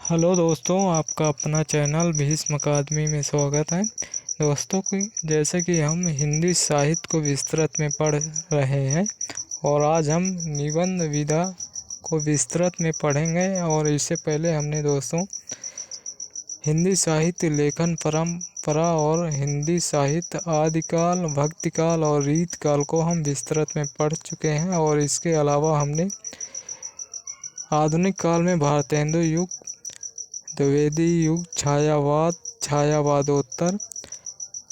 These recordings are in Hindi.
हेलो दोस्तों, आपका अपना चैनल भीष्म अकादमी में स्वागत है। दोस्तों की जैसे कि हम हिंदी साहित्य को विस्तृत में पढ़ रहे हैं और आज हम निबंध विधा को विस्तृत में पढ़ेंगे। और इससे पहले हमने दोस्तों हिंदी साहित्य लेखन परंपरा और हिंदी साहित्य आदिकाल, भक्तिकाल और रीतकाल को हम विस्तृत में पढ़ चुके हैं। और इसके अलावा हमने आधुनिक काल में भारतेंदु युग, द्विवेदी युग, छायावाद, छायावादोत्तर,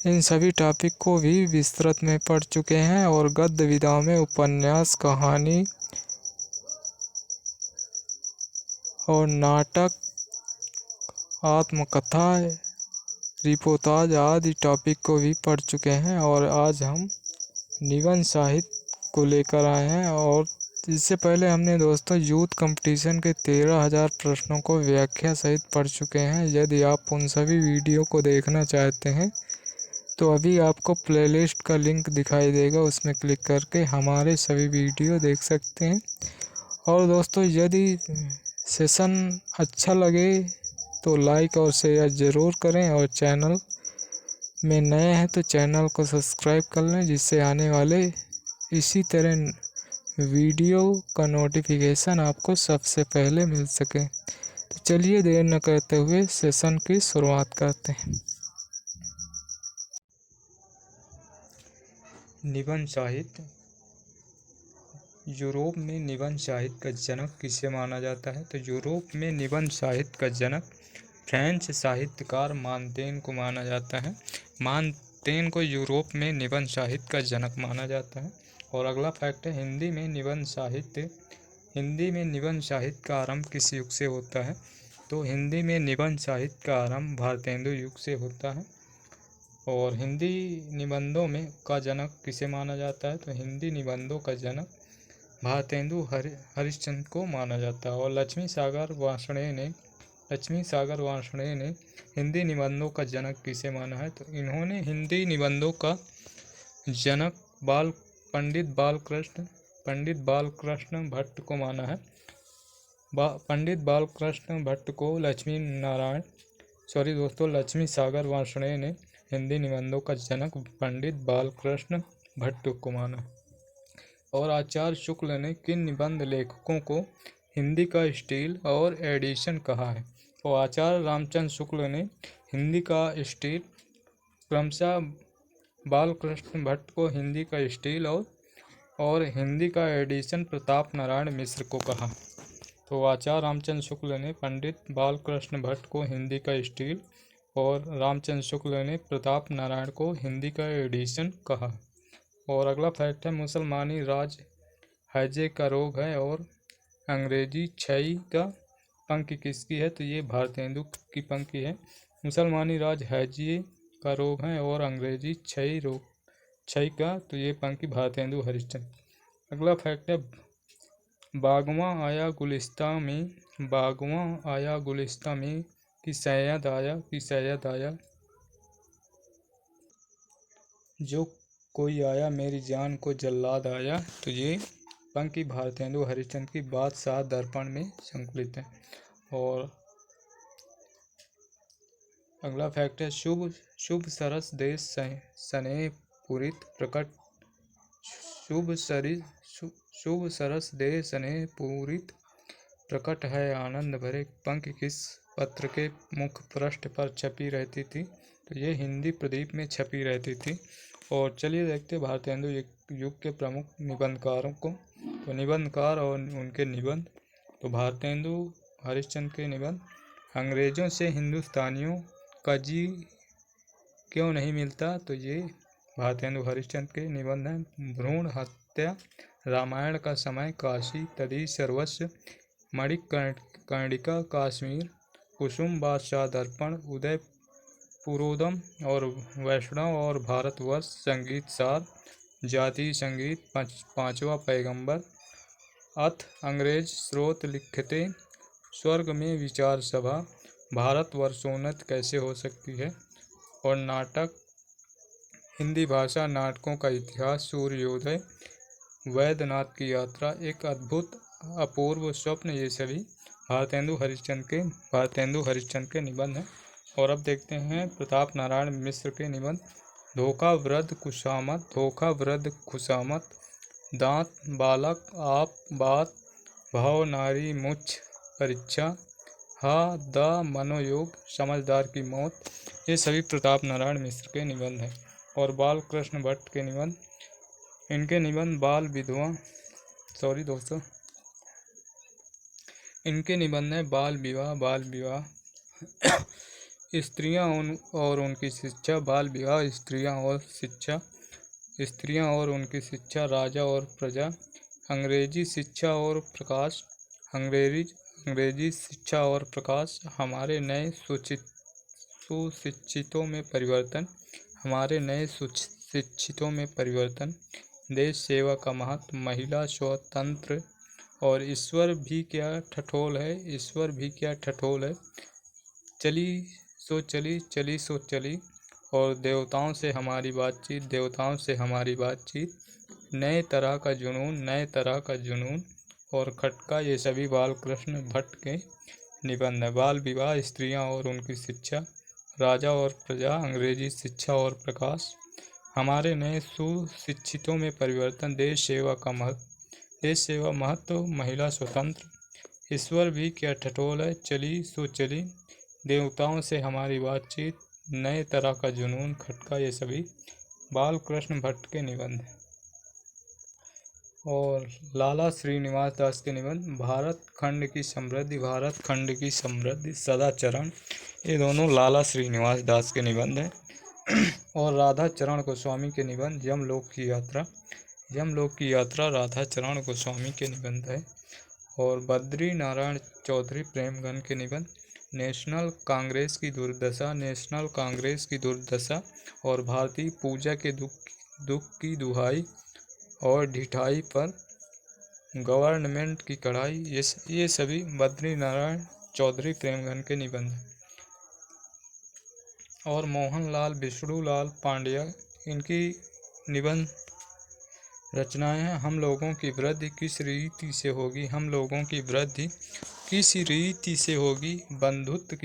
इन सभी टॉपिक को भी विस्तृत में पढ़ चुके हैं। और गद्य विधा में उपन्यास, कहानी और नाटक, आत्मकथा, रिपोर्टाज आदि टॉपिक को भी पढ़ चुके हैं। और आज हम निबंध साहित्य को लेकर आए हैं। और इससे पहले हमने दोस्तों यूथ कंपटीशन के 13,000 प्रश्नों को व्याख्या सहित पढ़ चुके हैं। यदि आप उन सभी वीडियो को देखना चाहते हैं तो अभी आपको प्लेलिस्ट का लिंक दिखाई देगा, उसमें क्लिक करके हमारे सभी वीडियो देख सकते हैं। और दोस्तों यदि सेशन अच्छा लगे तो लाइक और शेयर ज़रूर करें, और चैनल में नए हैं तो चैनल को सब्सक्राइब कर लें, जिससे आने वाले इसी तरह वीडियो का नोटिफिकेशन आपको सबसे पहले मिल सके। तो चलिए देर न करते हुए सेशन की शुरुआत करते हैं। निबंध साहित्य। यूरोप में निबंध साहित्य का जनक किसे माना जाता है? तो यूरोप में निबंध साहित्य का जनक फ्रेंच साहित्यकार मानतेन को माना जाता है। मानतेन को यूरोप में निबंध साहित्य का जनक माना जाता है। और अगला फैक्ट है, हिंदी में निबंध साहित्य का आरंभ किस युग से होता है? तो हिंदी में निबंध साहित्य का आरंभ भारतेंदु युग से होता है। और हिंदी निबंधों में का जनक किसे माना जाता है? तो हिंदी निबंधों का जनक भारतेंदु हरिश्चंद्र को माना जाता है। और लक्ष्मी सागर वार्ष्णेय ने हिंदी निबंधों का जनक किसे माना है? तो इन्होंने हिंदी निबंधों का जनक पंडित बालकृष्ण भट्ट को माना है। पंडित बालकृष्ण भट्ट को लक्ष्मी सागर वार्ष्णेय ने हिंदी निबंधों का जनक पंडित बालकृष्ण भट्ट को माना। और आचार्य शुक्ल ने किन निबंध लेखकों को हिंदी का स्टाइल और एडिशन कहा है? तो आचार्य रामचंद्र शुक्ल ने हिंदी का स्टाइल, क्रमशः बालकृष्ण भट्ट को हिंदी का स्टाइल और हिंदी का एडिशन प्रताप नारायण मिश्र को कहा। तो आचार्य रामचंद्र शुक्ल ने पंडित बालकृष्ण भट्ट को हिंदी का स्टाइल और रामचंद्र शुक्ल ने प्रताप नारायण को हिंदी का एडिशन कहा। और अगला फैक्ट है, मुसलमानी राज हैजे का रोग है और अंग्रेजी छई का पंक्ति किसकी है? तो ये भारतेंदु की पंक्ति है। मुसलमानी राज हैजे का रोग है और अंग्रेजी छई का, तो ये पंक्ति भारतेंदु हरिश्चंद्र। अगला फैक्ट है, बागवां आया गुलिस्तां में कि सैयद आया जो कोई आया मेरी जान को जल्लाद आया। तो ये पंक्ति भारतेंदु हरिश्चंद्र की बादशाह दर्पण में संकलित है। और अगला फैक्ट है, शुभ सरस देश स्नेह पूरित प्रकट शुभ सरस देश स्नेह पूरित प्रकट है आनंद भरे पंक्ति किस पत्र के मुख्य पृष्ठ पर छपी रहती थी? तो ये हिंदी प्रदीप में छपी रहती थी। और चलिए देखते हैं भारतेंदु युग के प्रमुख निबंधकारों को। तो निबंधकार और उनके निबंध। तो भारतेंदु हरिश्चंद्र के निबंध, अंग्रेजों से हिंदुस्तानियों का जी क्यों नहीं मिलता? तो ये भारतेंदु हरिश्चंद्र के निबंध हैं। भ्रूण हत्या, रामायण का समय, काशी तदी सर्वस्व, मणिकर्णिका कश्मीर, कुसुम बादशाह दर्पण, उदय पुरोदम और वैष्णव और भारतवर्ष, संगीत सार, जातीय संगीत, पांचवा पैगंबर, अथ अंग्रेज स्रोत लिखते, स्वर्ग में विचार सभा, भारतवर्षोन्नत कैसे हो सकती है? और नाटक, हिंदी भाषा नाटकों का इतिहास, सूर्योदय, वैद्यनाथ की यात्रा, एक अद्भुत अपूर्व स्वप्न, ये सभी भारतेंदु हरिश्चंद्र के निबंध हैं। और अब देखते हैं प्रताप नारायण मिश्र के निबंध। धोखा वृद्ध खुशामत, दांत बालक आप बात, भाव नारी मुच्छ परीक्षा, हा द मनोयोग समझदार की मौत। ये सभी प्रताप नारायण मिश्र के निबंध हैं। और बाल कृष्ण भट्ट के निबंध, इनके निबंध बाल विधवा इनके निबंध है बाल विवाह स्त्रियां और उनकी शिक्षा, बाल विवाह स्त्रियां और उनकी शिक्षा, राजा और प्रजा, अंग्रेजी शिक्षा और प्रकाश, अंग्रेजी शिक्षा और प्रकाश, हमारे नए सुशिक्षितों में परिवर्तन, देश सेवा का महत्व, महिला स्वतंत्र, और ईश्वर भी क्या ठठोल है, चली सो चली, और देवताओं से हमारी बातचीत, नए तरह का जुनून, और खटका। ये सभी बाल कृष्ण भट्ट के निबंध है। बाल विवाह, स्त्रियां और उनकी शिक्षा, राजा और प्रजा, अंग्रेजी शिक्षा और प्रकाश, हमारे नए सुशिक्षितों में परिवर्तन, देश सेवा महत्व, महिला स्वतंत्र, ईश्वर भी क्या ठठोल है, चली सो चली, देवताओं से हमारी बातचीत, नए तरह का जुनून, खटका। ये सभी बाल कृष्ण भट्ट के निबंध हैं। और लाला श्रीनिवास दास के निबंध, भारत खंड की समृद्धि सदाचरण, ये दोनों लाला श्रीनिवास दास के निबंध हैं। और राधा चरण गोस्वामी के निबंध, यमलोक की यात्रा राधा चरण गोस्वामी के निबंध है। और बद्री नारायण चौधरी प्रेमगन के निबंध, नेशनल कांग्रेस की दुर्दशा, और भारतीय पूजा के दुख की दुहाई, और ढिठाई पर गवर्नमेंट की कड़ाई। ये सभी बद्री नारायण चौधरी प्रेमगन के निबंध हैं। और मोहनलाल विष्णुलाल पांड्या, इनकी निबंध रचनाएं हैं। हम लोगों की वृद्धि किस रीति से होगी, बंधुत्व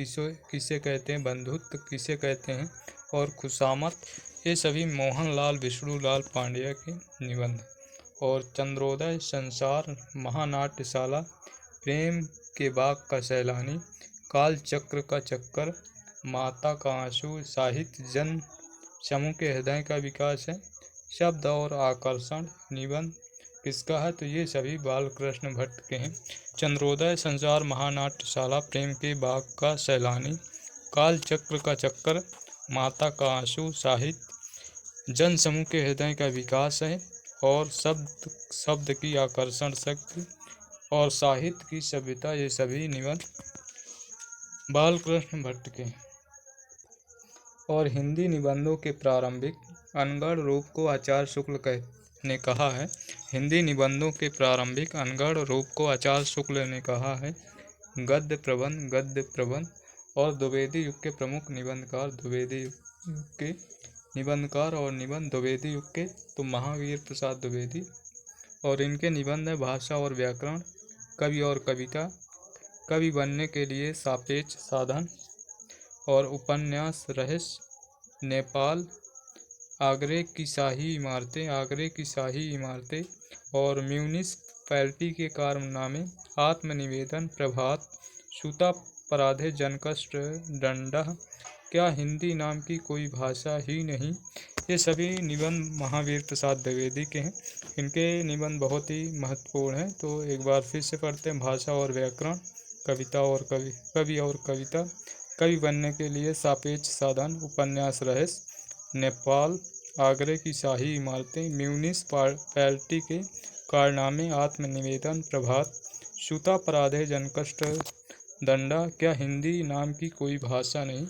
किसे कहते हैं, और खुशामत। ये सभी मोहनलाल विष्णुलाल पांड्या के निबंध। और चंद्रोदय संसार, महानाट्यशाला, प्रेम के बाग का सैलानी, काल चक्र का चक्कर, माता का आंसू, साहित्य जन समूह के हृदय का विकास है, शब्द और आकर्षण, निबंध किसका है, तो ये सभी बालकृष्ण भट्ट के हैं। चंद्रोदय संसार, महानाट्यशाला, प्रेम के बाग का सैलानी, काल चक्र का चक्कर, माता का आंसू, साहित्य जन समूह के हृदय का विकास है, और शब्द की आकर्षण शक्ति, और साहित्य की सभ्यता। ये सभी निबंध बालकृष्ण भट्ट के। और हिंदी निबंधों के प्रारंभिक अनगढ़ रूप को आचार्य शुक्ल ने कहा है। हिंदी निबंधों के प्रारंभिक अनगढ़ रूप को आचार्य शुक्ल ने कहा है। गद्य प्रबंध, और द्विवेदी युग के प्रमुख निबंधकार, और निबंध द्विवेदी युग के तो महावीर प्रसाद द्विवेदी। और इनके निबंध है भाषा और व्याकरण, कवि और कविता, कवि बनने के लिए सापेक्ष साधन, और उपन्यास रहस्य, नेपाल, आगरे की शाही इमारतें, और म्यूनिसिपैलिटी के कारनामे, आत्मनिवेदन, प्रभात, सूता पराधे, जनकष्ट, डंडा, क्या हिंदी नाम की कोई भाषा ही नहीं। ये सभी निबंध महावीर प्रसाद द्विवेदी के हैं। इनके निबंध बहुत ही महत्वपूर्ण हैं। तो एक बार फिर से पढ़ते हैं। भाषा और व्याकरण, कविता और कवि और कविता, कवि बनने के लिए सापेक्ष साधन, उपन्यास रहस्य, नेपाल, आगरे की शाही इमारतें, म्यूनिसिपैलिटी के कारनामे, आत्मनिवेदन, प्रभात, सूता पराधे, जनकष्ट, डंडा, क्या हिंदी नाम की कोई भाषा नहीं।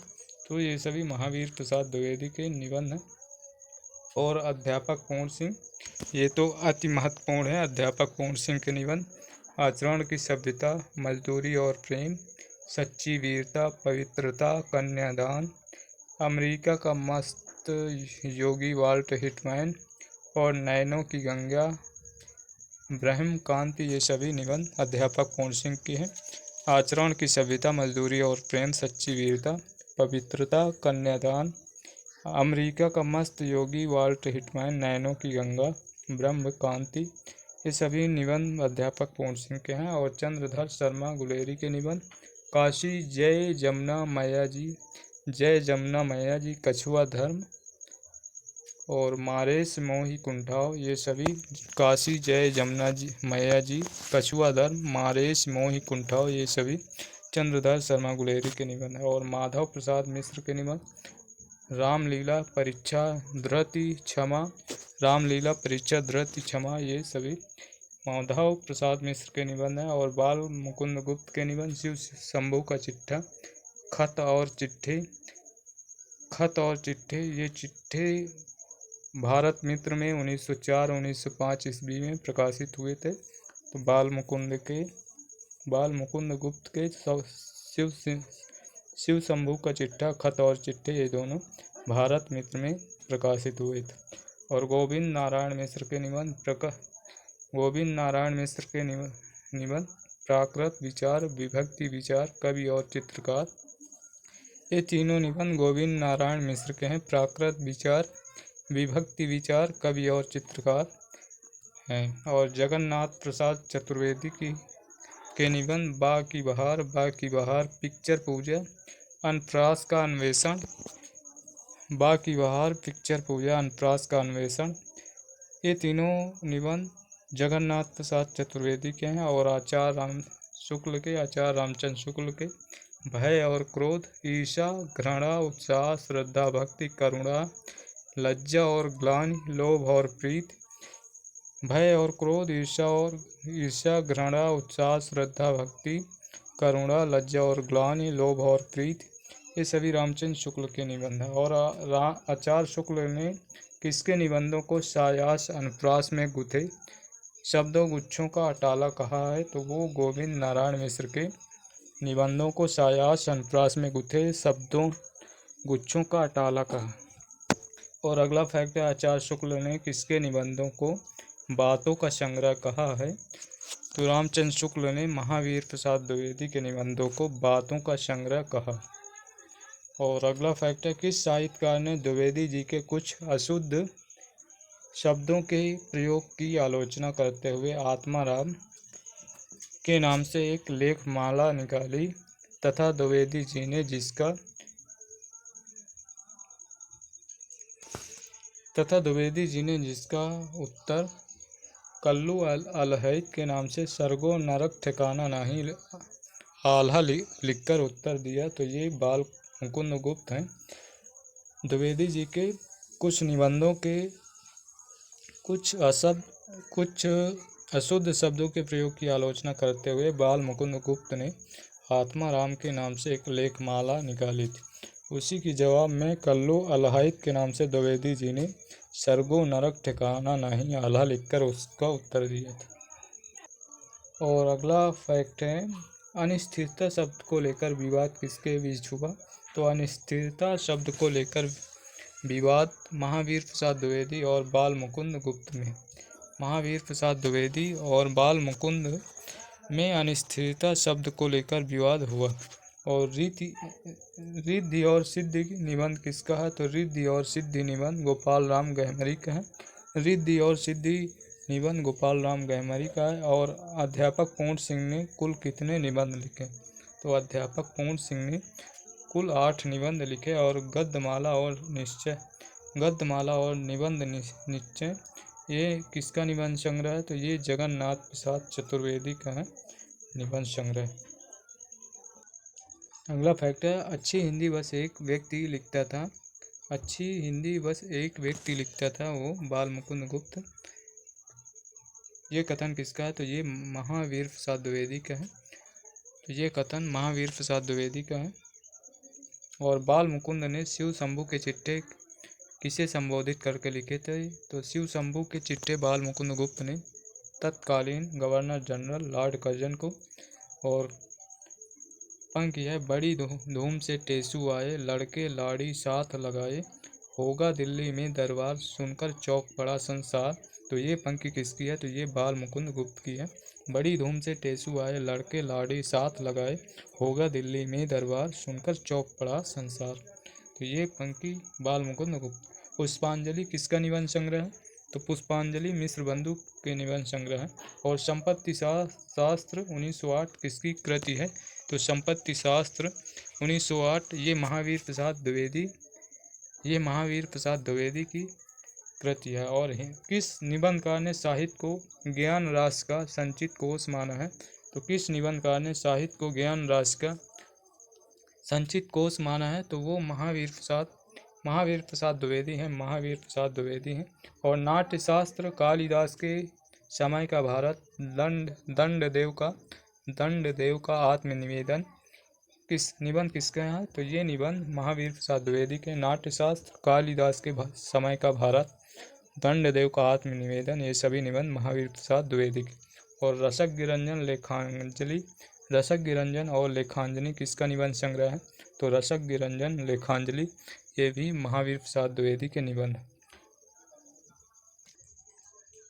तो ये सभी महावीर प्रसाद द्विवेदी के निबंध हैं। और अध्यापक पूर्ण सिंह, ये तो अति महत्वपूर्ण है। अध्यापक पूर्ण सिंह के निबंध, आचरण की सभ्यता, मजदूरी और प्रेम, सच्ची वीरता, पवित्रता, कन्यादान, अमेरिका का मस्त योगी वाल्ट हिटमैन, और नैनों की गंगा, ब्रह्म कांति। ये सभी निबंध अध्यापक पूर्ण सिंह के हैं। आचरण की सभ्यता, मजदूरी और प्रेम, सच्ची वीरता, पवित्रता, कन्यादान, अमेरिका का मस्त योगी, वाल्ट हिटमैन, नैनों की गंगा, ब्रह्म कांति। ये सभी निबंध अध्यापक पूर्ण सिंह के हैं। और चंद्रधर शर्मा गुलेरी के निबंध काशी जय जमुना मैया जी, जय जमुना मैया जी, कछुआ धर्म और मारेश मोहि कुंठाओ, ये सभी काशी जय जमुना जी मैया जी, कछुआ धर्म, मारेश मोहि कुंठाओ, ये सभी चंद्रधर शर्मा गुलेरी के निबंध है। और माधव प्रसाद मिश्र के निबंध रामलीला परीक्षा धृति क्षमा, रामलीला परीक्षा धृति क्षमा, ये सभी माधव प्रसाद मिश्र के निबंध हैं। और बाल मुकुंद गुप्त के निबंध शिव शंभू का चिट्ठा, खत और चिट्ठे, खत और चिट्ठे, ये चिट्ठे भारत मित्र में 1904-1905 ईस्वी में प्रकाशित हुए थे। तो बाल मुकुंद गुप्त के शिव शंभू का चिट्ठा, खत और चिट्ठे, ये दोनों भारत मित्र में प्रकाशित हुए थे। और गोविंद नारायण मिश्र के निबंध प्राकृत विचार, विभक्ति विचार, कवि और चित्रकार, ये तीनों निबंध गोविंद नारायण मिश्र के हैं। प्राकृत विचार, विभक्ति विचार, कवि और चित्रकार हैं। और जगन्नाथ प्रसाद चतुर्वेदी के निबंध बा की बहार, पिक्चर पूजा, अनप्रास का अन्वेषण, बा की बहार, पिक्चर पूजा, अनप्रास का अन्वेषण, ये तीनों निबंध जगन्नाथ प्रसाद चतुर्वेदी के हैं। और आचार्य रामचंद्र शुक्ल के भय और क्रोध, ईर्षा, घृणा, उत्साह, श्रद्धा, भक्ति, करुणा, लज्जा और ग्लानि, लोभ और प्रीति, भय और क्रोध, ईर्ष्या, घृणा, उत्साह, श्रद्धा, भक्ति, करुणा, लज्जा और ग्लानि, लोभ और प्रीति, ये सभी रामचंद्र शुक्ल के निबंध हैं। और आचार्य शुक्ल ने किसके निबंधों को सायास अनुप्रास में गुथे शब्दों गुच्छों का अटाला कहा है? तो वो गोविंद नारायण मिश्र के निबंधों को सायास अनुप्रास में गुथे शब्दों गुच्छों का अटाला कहा। और अगला फैक्ट है, आचार्य शुक्ल ने किसके निबंधों को बातों का संग्रह कहा है? तो रामचंद्र शुक्ल ने महावीर प्रसाद द्विवेदी के निबंधों को बातों का संग्रह कहा। और अगला फैक्ट है, किस साहित्यकार ने द्विवेदी जी के कुछ अशुद्ध शब्दों के प्रयोग की आलोचना करते हुए आत्माराम के नाम से एक लेख माला निकाली तथा द्विवेदी जी ने जिसका उत्तर कल्लू अलहैद के नाम से सरगो नरक ठिकाना नहीं आल्हा लिखकर उत्तर दिया? तो ये बाल मुकुंद गुप्त हैं। द्विवेदी जी के कुछ निबंधों के कुछ अशुद्ध शब्दों के प्रयोग की आलोचना करते हुए बाल मुकुंद गुप्त ने आत्माराम के नाम से एक लेखमाला निकाली थी। उसी की जवाब में कल्लू अलहाइद के नाम से द्विवेदी जी ने सरगो नरक ठिकाना नहीं आल्हा लिखकर उसका उत्तर दिया था। और अगला फैक्ट है, अनिश्चितता शब्द को लेकर विवाद किसके बीच हुआ? तो अनिश्चितता शब्द को लेकर विवाद महावीर प्रसाद द्विवेदी और बाल मुकुंद गुप्त में। महावीर प्रसाद द्विवेदी और बाल मुकुंद में अनिश्चितता शब्द को लेकर विवाद हुआ। और रिद्धि और सिद्धि निबंध किसका है? तो रिद्धि और सिद्धि निबंध गोपाल राम गहमरी का है। रिद्धि और सिद्धि निबंध गोपाल राम गहमरी का है। और अध्यापक पूर्ण सिंह ने कुल कितने निबंध लिखे? तो अध्यापक पूर्ण सिंह ने कुल 8 निबंध लिखे। और गद्यमाला और निबंध निश्चय, ये किसका निबंध संग्रह है? तो ये जगन्नाथ प्रसाद चतुर्वेदी का है निबंध संग्रह। अगला फैक्ट है, अच्छी हिंदी बस एक व्यक्ति लिखता था, वो बाल मुकुंद गुप्त। ये कथन किसका है? तो ये महावीर प्रसाद द्विवेदी का है। तो ये कथन महावीर प्रसाद द्विवेदी का है। और बाल मुकुंद ने शिव शंभू के चिट्ठे किसे संबोधित करके लिखे थे? तो शिव शंभू के चिट्ठे बाल मुकुंद गुप्त ने तत्कालीन गवर्नर जनरल लॉर्ड कर्जन को। और पंक्ति है, बड़ी धूम से टेसू आए, लड़के लाड़ी साथ लगाए, होगा दिल्ली में दरबार, सुनकर चौक पड़ा संसार, तो ये पंक्ति किसकी है? तो ये बाल मुकुंद गुप्त की है। बड़ी धूम से टेसू आए, लड़के लाड़ी साथ लगाए, होगा दिल्ली में दरबार, सुनकर चौंक पड़ा संसार। तो ये पंक्ति बाल मुकुंद गुप्त। पुष्पांजलि किसका निबंध संग्रह है? तो पुष्पांजलि मिश्र बंधु के निबंध संग्रह है। और संपत्ति शास्त्र 1908 किसकी कृति है? तो संपत्ति शास्त्र 1908 ये महावीर प्रसाद द्विवेदी की कृति है। और किस निबंधकार ने साहित्य को ज्ञान राशि का संचित कोष माना है? तो किस निबंधकार ने साहित्य को ज्ञान राशि का संचित कोष माना है? तो वो महावीर प्रसाद द्विवेदी हैं। और नाट्य शास्त्र कालिदास के समय का भारत, दंडदेव का आत्मनिवेदन निबंध किसका है? तो ये निबंध महावीर प्रसाद द्विवेदी के। नाट्य शास्त्र कालिदास के समय का भारत, दंडदेव का आत्मनिवेदन, ये सभी निबंध महावीर प्रसाद द्विवेदी के। और रसज्ञ रंजन और लेखांजलि किसका निबंध संग्रह है? तो रसज्ञ रंजन लेखांजलि ये भी महावीर प्रसाद द्विवेदी के निबंध।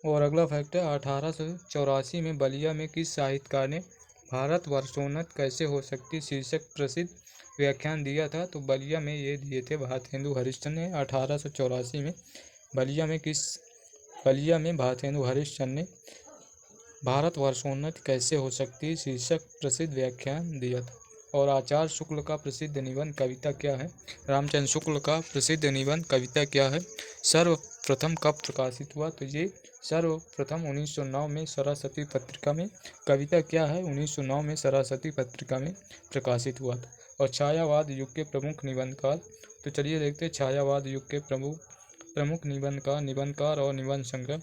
और अगला फैक्ट है 1884 में बलिया में किस साहित्यकार ने भारत वर्षोन्नत कैसे हो सकती शीर्षक प्रसिद्ध व्याख्यान दिया था? तो बलिया में ये दिए थे भारतेंदु हरिश्चंद्र ने। 1884 में बलिया में भारतेंदु हरिश्चंद्र ने भारत वर्षोन्नत कैसे हो सकती शीर्षक प्रसिद्ध व्याख्यान दिया था। और आचार्य शुक्ल का प्रसिद्ध निबंध कविता क्या है? रामचंद्र शुक्ल का प्रसिद्ध निबंध कविता क्या है? सर्वप्रथम कब प्रकाशित हुआ? तो ये सर्वप्रथम 1909 में सरस्वती पत्रिका में। कविता क्या है? 1909 में सरस्वती पत्रिका में प्रकाशित हुआ था। और छायावाद युग के प्रमुख निबंधकार, तो चलिए देखते हैं छायावाद युग के प्रमुख निबंधकार और निबंध संग्रह।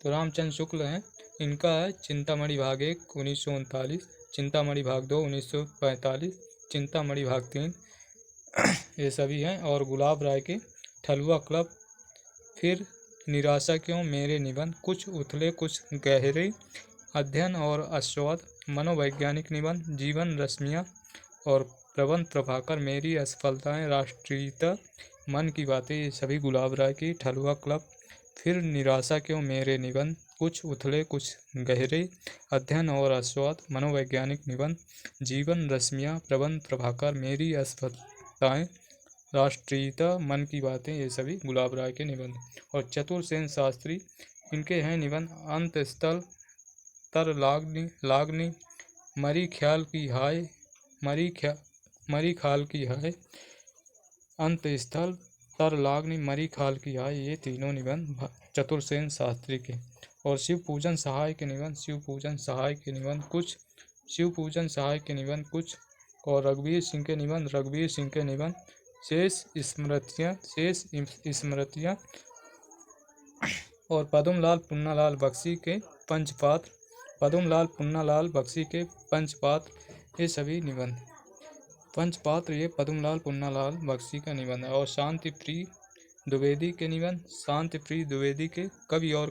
तो रामचंद्र शुक्ल हैं, इनका है चिंतामणि भाग 1 1939, चिंतामणि भाग 2 1945, चिंतामणि भाग 3 ये सभी हैं। और गुलाब राय के ठलुआ क्लब, फिर निराशा क्यों, मेरे निबंध, कुछ उथले कुछ गहरे, अध्ययन और आस्वाद, मनोवैज्ञानिक निबंध, जीवन रश्मियाँ और प्रबंध प्रभाकर, मेरी असफलताएं, राष्ट्रीयता, मन की बातें, ये सभी गुलाब राय की। ठलुआ क्लब, फिर निराशा क्यों, मेरे निबंध, कुछ उथले कुछ गहरे, अध्ययन और आस्वाद, मनोवैज्ञानिक निबंध, जीवन रश्मियाँ, प्रबंध प्रभाकर, मेरी असफलताएं, राष्ट्रीयता, मन की बातें, ये सभी गुलाब राय के निबंध। और चतुर्सेन शास्त्री, इनके हैं निबंध अंतस्थल, तर लागनी, मरी ख्याल की हाय, अंतस्थल, तर लागनी, मरी ख्याल की हाय, ये तीनों निबंध चतुर्सेन शास्त्री के। और शिव पूजन सहाय के निबंध कुछ। और रघुवीर सिंह के निबंध, शेष स्मृतियाँ। और पद्मलाल पुन्नालाल बख्शी के पंचपात्र, ये सभी निबंध। पंचपात्र ये पद्मलाल पुन्नालाल बख्शी का निबंध है। और शांति प्रिय द्विवेदी के निबंध, कवि और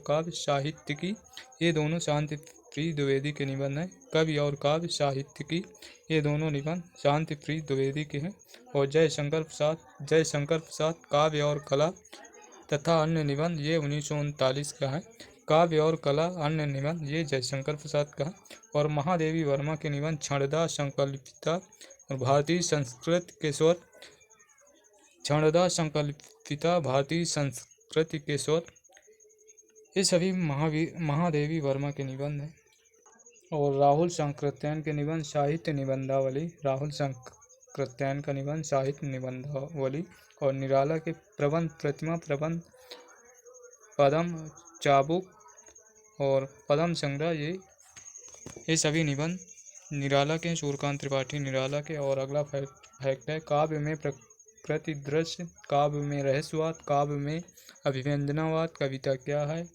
काव्य साहित्य, ये दोनों शांति प्रिय द्विवेदी के निबंध हैं। कवि और काव्य साहित्य, ये दोनों निबंध शांति प्रिय द्विवेदी के हैं। और जयशंकर प्रसाद काव्य और कला तथा अन्य निबंध, ये 1939 का है। काव्य और कला अन्य निबंध, ये जयशंकर प्रसाद का है। और महादेवी वर्मा के निबंध क्षणदा संकल्पिता और भारतीय संस्कृति के स्वर, ये सभी महादेवी वर्मा के निबंध हैं। और राहुल सांकृत्यायन के निबंध साहित्य निबंधावली, और निराला के प्रबंध प्रतिमा प्रबंध, पदम चाबुक और पदम संग्रह, ये सभी निबंध निराला के, सूर्यकांत त्रिपाठी निराला के। और अगला फैक्ट है काव्य में प्रकृति दृश्य, काव्य में रहस्यवाद, काव्य में अभिव्यंजनावाद, कविता क्या है?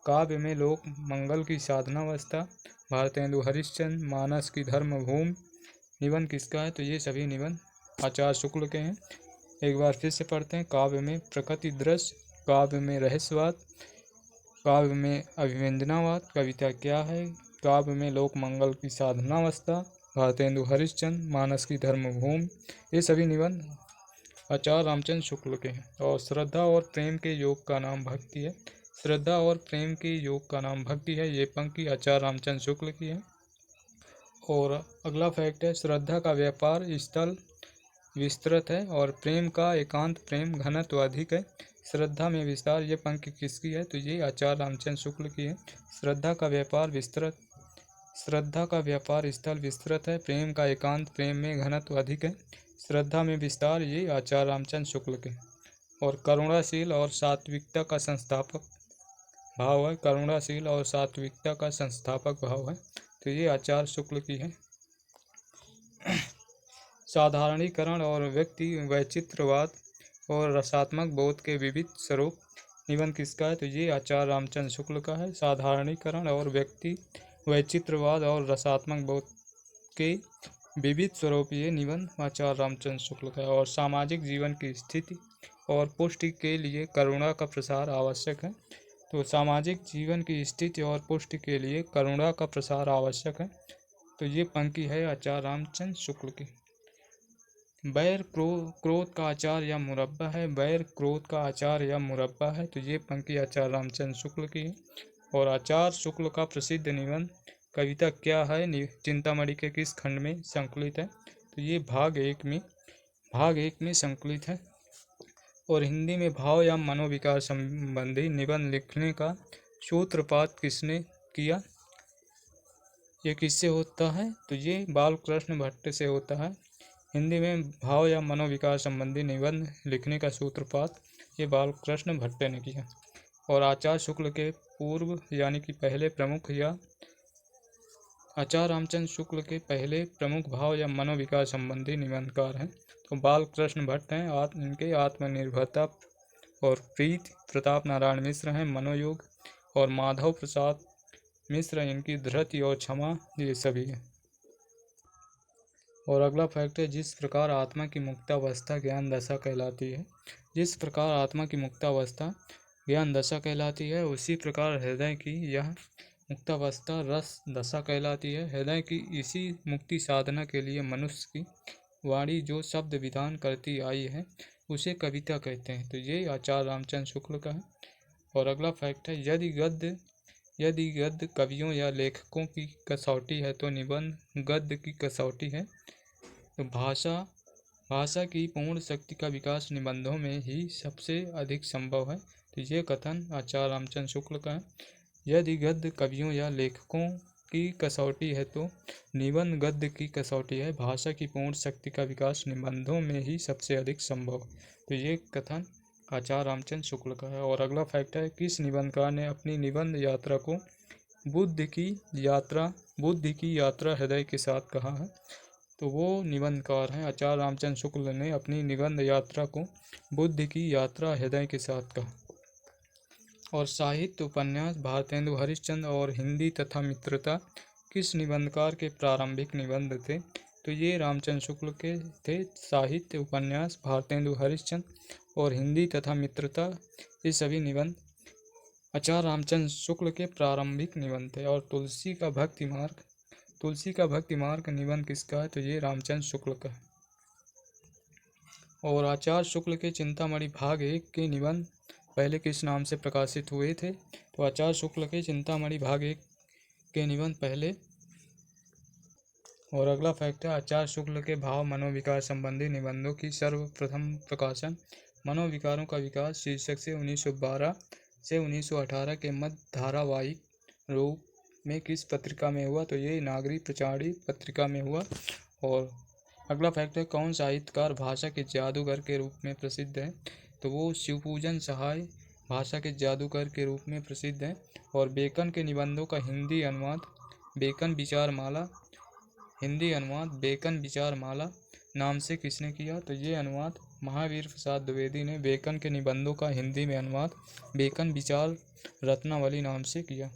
काव्य में लोक मंगल की साधनावस्था, भारतेंदु हरिश्चंद्र, मानस की धर्मभूमि, निबंध किसका है? तो ये सभी निबंध आचार्य शुक्ल के हैं। एक बार फिर से पढ़ते हैं। काव्य में प्रकृति दृश्य, काव्य में रहस्यवाद, काव्य में अभिव्यंजनावाद, कविता क्या है? काव्य में लोक मंगल की साधनावस्था, भारतेंदु हरिश्चंद्र, मानस की धर्मभूमि, ये सभी निबंध आचार्य रामचंद्र शुक्ल के हैं। और श्रद्धा और प्रेम के योग का नाम भक्ति है। श्रद्धा और प्रेम के योग का नाम भक्ति है। ये पंक्ति आचार्य रामचंद्र शुक्ल की है। और अगला फैक्ट है, श्रद्धा का व्यापार स्थल विस्तृत है और प्रेम का एकांत प्रेम घनत्व अधिक है। श्रद्धा में विस्तार, ये पंक्ति किसकी है? तो ये आचार्य रामचंद्र शुक्ल की है। श्रद्धा का व्यापार स्थल विस्तृत है, प्रेम का एकांत प्रेम में घनत्व अधिक है। श्रद्धा में विस्तार, ये आचार्य रामचंद्र शुक्ल के। और करुणाशील और सात्विकता का संस्थापक भाव है, करुणाशील और सात्विकता का संस्थापक भाव है, तो ये आचार्य शुक्ल की है। साधारणीकरण और व्यक्ति वैचित्रवाद और रसात्मक बोध के विविध स्वरूप निबंध किसका है? तो ये आचार्य रामचंद्र शुक्ल का है। साधारणीकरण और व्यक्ति वैचित्रवाद और रसात्मक बोध के विविध स्वरूप, ये निबंध आचार्य रामचंद्र शुक्ल का है। और सामाजिक जीवन की स्थिति और पुष्टि के लिए करुणा का प्रसार आवश्यक है, तो सामाजिक जीवन की स्थिति और पुष्टि के लिए करुणा का प्रसार आवश्यक है, तो ये पंक्ति है आचार्य रामचंद्र शुक्ल की। बैर क्रोध का आचार या मुरब्बा है, बैर क्रोध का आचार या मुरब्बा है, तो ये पंक्ति आचार्य रामचंद्र शुक्ल की है। और आचार्य शुक्ल का प्रसिद्ध निबंध कविता क्या है, चिंतामणि के किस खंड में संकलित है? तो ये भाग एक में संकलित है। और हिंदी में भाव या मनोविकार संबंधी निबंध लिखने का सूत्रपात किसने किया? ये किससे होता है? तो ये बालकृष्ण भट्ट से होता है। हिंदी में भाव या मनोविकार संबंधी निबंध लिखने का सूत्रपात ये बालकृष्ण भट्ट ने किया। और आचार्य शुक्ल के पूर्व यानी कि पहले प्रमुख या आचार्य रामचंद्र शुक्ल के पहले प्रमुख भाव या मनोविकार संबंधी निबंधकार हैं, तो बालकृष्ण भट्ट हैं। इनके आत्मनिर्भरता और प्रीति, प्रताप नारायण मिश्र हैं मनोयोग, और माधव प्रसाद मिश्र इनकी धृति और क्षमा, ये सभी हैं। और अगला फैक्ट है, जिस प्रकार आत्मा की मुक्तावस्था ज्ञान दशा कहलाती है, जिस प्रकार आत्मा की मुक्तावस्था ज्ञान दशा कहलाती है, उसी प्रकार हृदय की यह मुक्तावस्था रस दशा कहलाती है। हृदय की इसी मुक्ति साधना के लिए मनुष्य की वाणी जो शब्द विधान करती आई है, उसे कविता कहते हैं, तो ये आचार्य रामचंद्र शुक्ल का है। और अगला फैक्ट है, यदि गद्य कवियों या लेखकों की कसौटी है तो निबंध गद्य की कसौटी है। तो भाषा की पूर्ण शक्ति का विकास निबंधों में ही सबसे अधिक संभव है, तो ये कथन आचार्य रामचंद्र शुक्ल का है। यदि गद्य कवियों या लेखकों की कसौटी है तो निबंध गद्य की कसौटी है। भाषा की पूर्ण शक्ति का विकास निबंधों में ही सबसे अधिक संभव, तो ये कथन आचार्य रामचंद्र शुक्ल का है। और अगला फैक्ट है, किस निबंधकार ने अपनी निबंध यात्रा को बुद्धि की यात्रा हृदय के साथ कहा है? तो वो निबंधकार हैं आचार्य रामचंद्र शुक्ल ने अपनी निबंध यात्रा को बुद्धि की यात्रा हृदय के साथ कहा। और साहित्य उपन्यास भारतेंदु हरिश्चंद्र और हिंदी तथा मित्रता किस निबंधकार के प्रारंभिक निबंध थे? तो ये रामचंद्र शुक्ल के थे। साहित्य उपन्यास भारतेंदु हरिश्चंद्र और हिंदी तथा मित्रता, ये सभी निबंध आचार्य रामचंद्र शुक्ल के प्रारंभिक निबंध थे। और तुलसी का भक्ति मार्ग निबंध किसका है? तो ये रामचंद्र शुक्ल का है। और आचार्य शुक्ल के चिंतामणि भाग 1 के निबंध पहले किस नाम से प्रकाशित हुए थे? तो आचार्य शुक्ल के चिंतामणि भाग 1 के निबंध पहले। और अगला फैक्ट है, आचार्य शुक्ल के भाव मनोविकार संबंधी निबंधों की सर्वप्रथम प्रकाशन मनोविकारों का विकास शीर्षक से 1912 से 1918 के मध्य धारावाहिक रूप में किस पत्रिका में हुआ? तो ये नागरी प्रचारी पत्रिका में हुआ। और अगला फैक्ट है, कौन साहित्यकार भाषा के जादूगर के रूप में प्रसिद्ध है? तो वो शिवपूजन सहाय भाषा के जादूगर के रूप में प्रसिद्ध है। और बेकन के निबंधों का हिंदी अनुवाद बेकन विचार माला नाम से किसने किया? तो ये अनुवाद महावीर प्रसाद द्विवेदी ने बेकन के निबंधों का हिंदी में अनुवाद बेकन विचार रत्नावली नाम से किया।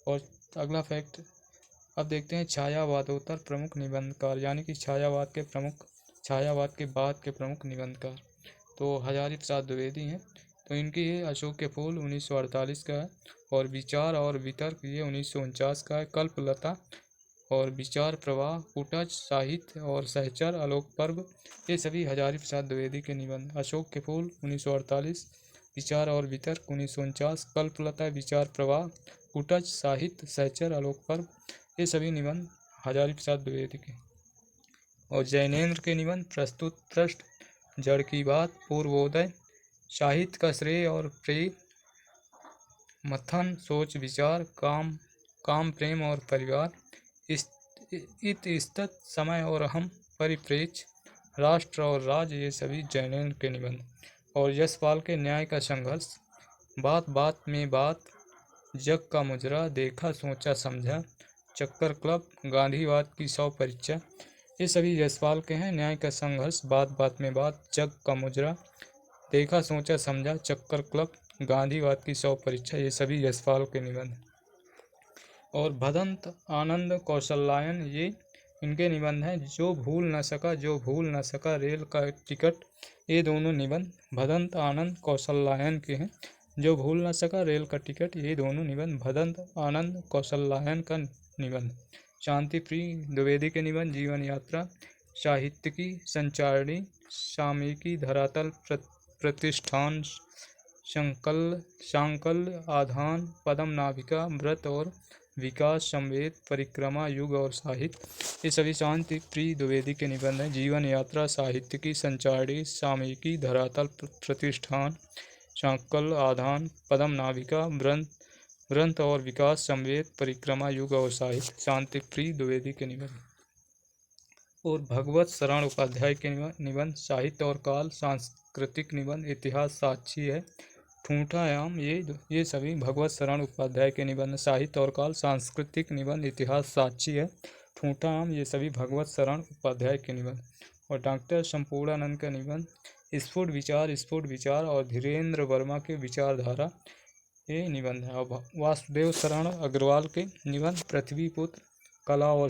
और अगला फैक्ट, अब देखते हैं छायावादोत्तर प्रमुख निबंधकार, यानी कि छायावाद के बाद के प्रमुख निबंधकार। तो हजारी प्रसाद द्विवेदी हैं, तो इनकी है अशोक के फूल 1948 का है। और विचार और वितर्क ये 1949 का है। कल्पलता और विचार प्रवाह, कुटज, साहित्य और सहचर, आलोक पर्व, ये सभी हजारी प्रसाद द्विवेदी के निबंध। अशोक के फूल 1948, विचार और वितर्क 1949, कल्पलता, विचार प्रवाह, कुटज, साहित्य, सहचर, आलोक पर्व, ये सभी निबंध हजारी प्रसाद द्विवेदी के। और जैनेन्द्र के निबंध प्रस्तुत पृष्ठ, जड़ की बात, पूर्वोदय, साहित्य का श्रेय और प्रेम, मथन, सोच विचार, काम प्रेम और परिवार, इतस्तत, समय और हम, परिप्रेक्ष्य, राष्ट्र और राज, ये सभी जैनेन्द्र के निबंध। और यशपाल के न्याय का संघर्ष, बात बात में बात, जग का मुजरा, देखा सोचा समझा, चक्कर क्लब, गांधीवाद की 100 परीक्षा, ये सभी यशपाल के हैं। न्याय का संघर्ष, बात बात में बात, जग का मुजरा, देखा सोचा समझा, चक्कर क्लब, गांधीवाद की 100 परीक्षा, ये सभी यशपाल के निबंध। और भदंत, आनंद, कौशल्यायन, ये इनके निबंध हैं। जो भूल न सका रेल का टिकट, ये दोनों निबंध भदंत, आनंद, कौशल्यायन के हैं। जो भूल न सका रेल का टिकट, ये दोनों निबंध भदंत, आनंद, कौशल्यायन का निबंध। शांति प्रिय द्विवेदी के निबंध, जीवन यात्रा, साहित्य की संचारणी, सामयिकी, धरातल, प्रतिष्ठान, सांकल्य, आधान, पदम नाभिका, व्रत और विकास, संवेद, परिक्रमा, युग और साहित्य, ये सभी शांति प्रिय द्विवेदी के निबंध हैं। जीवन यात्रा, साहित्य की संचारणी, सामयिकी, धरातल, प्रतिष्ठान, सांकल्य, आधान, पदम नाभिका, व्रत और विकास, संवेद, परिक्रमा, युग और साहित्य, शांति प्रिय द्विवेदी के निबंध। और भगवत शरण उपाध्याय के निबंध, साहित्य और काल, सांस्कृतिक निबंध, इतिहास साक्षी है, ठूठायाम, ये सभी भगवत शरण उपाध्याय के निबंध। साहित्य और काल, सांस्कृतिक निबंध, इतिहास साक्षी है, ठूठायाम, ये सभी भगवत शरण उपाध्याय के निबंध। और डॉक्टर संपूर्णानंद का निबंध, स्फुट विचार और धीरेन्द्र वर्मा के विचारधारा, ये निबंध है। और वासुदेव शरण अग्रवाल के निबंध, पृथ्वीपुत्र, कला और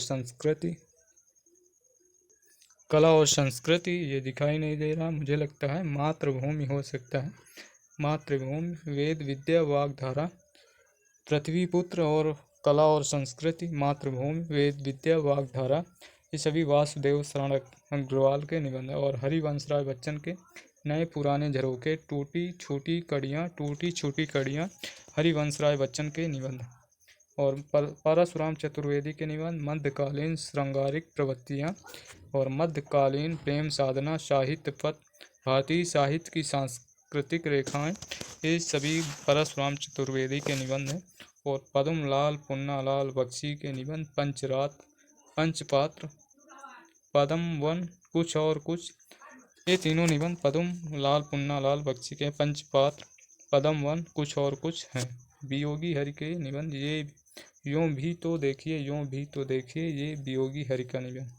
संस्कृति, ये दिखाई नहीं दे रहा, मुझे लगता है मातृभूमि हो सकता है, मातृभूमि, वेद विद्या वाग्धारा, पृथ्वीपुत्र और कला और संस्कृति, मातृभूमि, वेद विद्या वाग्धारा, ये सभी वासुदेव शरण अग्रवाल के निबंध। और हरिवंश राय बच्चन के नए पुराने झरोखे, टूटी छोटी कड़ियाँ, हरिवंश राय बच्चन के निबंध। और परशुराम चतुर्वेदी के निबंध, मध्यकालीन श्रृंगारिक प्रवृत्तियाँ और मध्यकालीन प्रेम साधना, साहित्य पथ, भारतीय साहित्य की सांस्कृतिक रेखाएं, ये सभी परशुराम चतुर्वेदी के निबंध हैं। और पद्मलाल पुन्नालाल बख्शी के निबंध, पंचपात्र, पद्म वन, कुछ और कुछ, ये तीनों निबंध पद्मलाल पुन्नालाल बख्शी के पंचपात्र, पद्म वन, कुछ और कुछ हैं। वियोगी हरि के निबंध, ये यूं भी तो देखिए, ये वियोगी हरि का निबंध।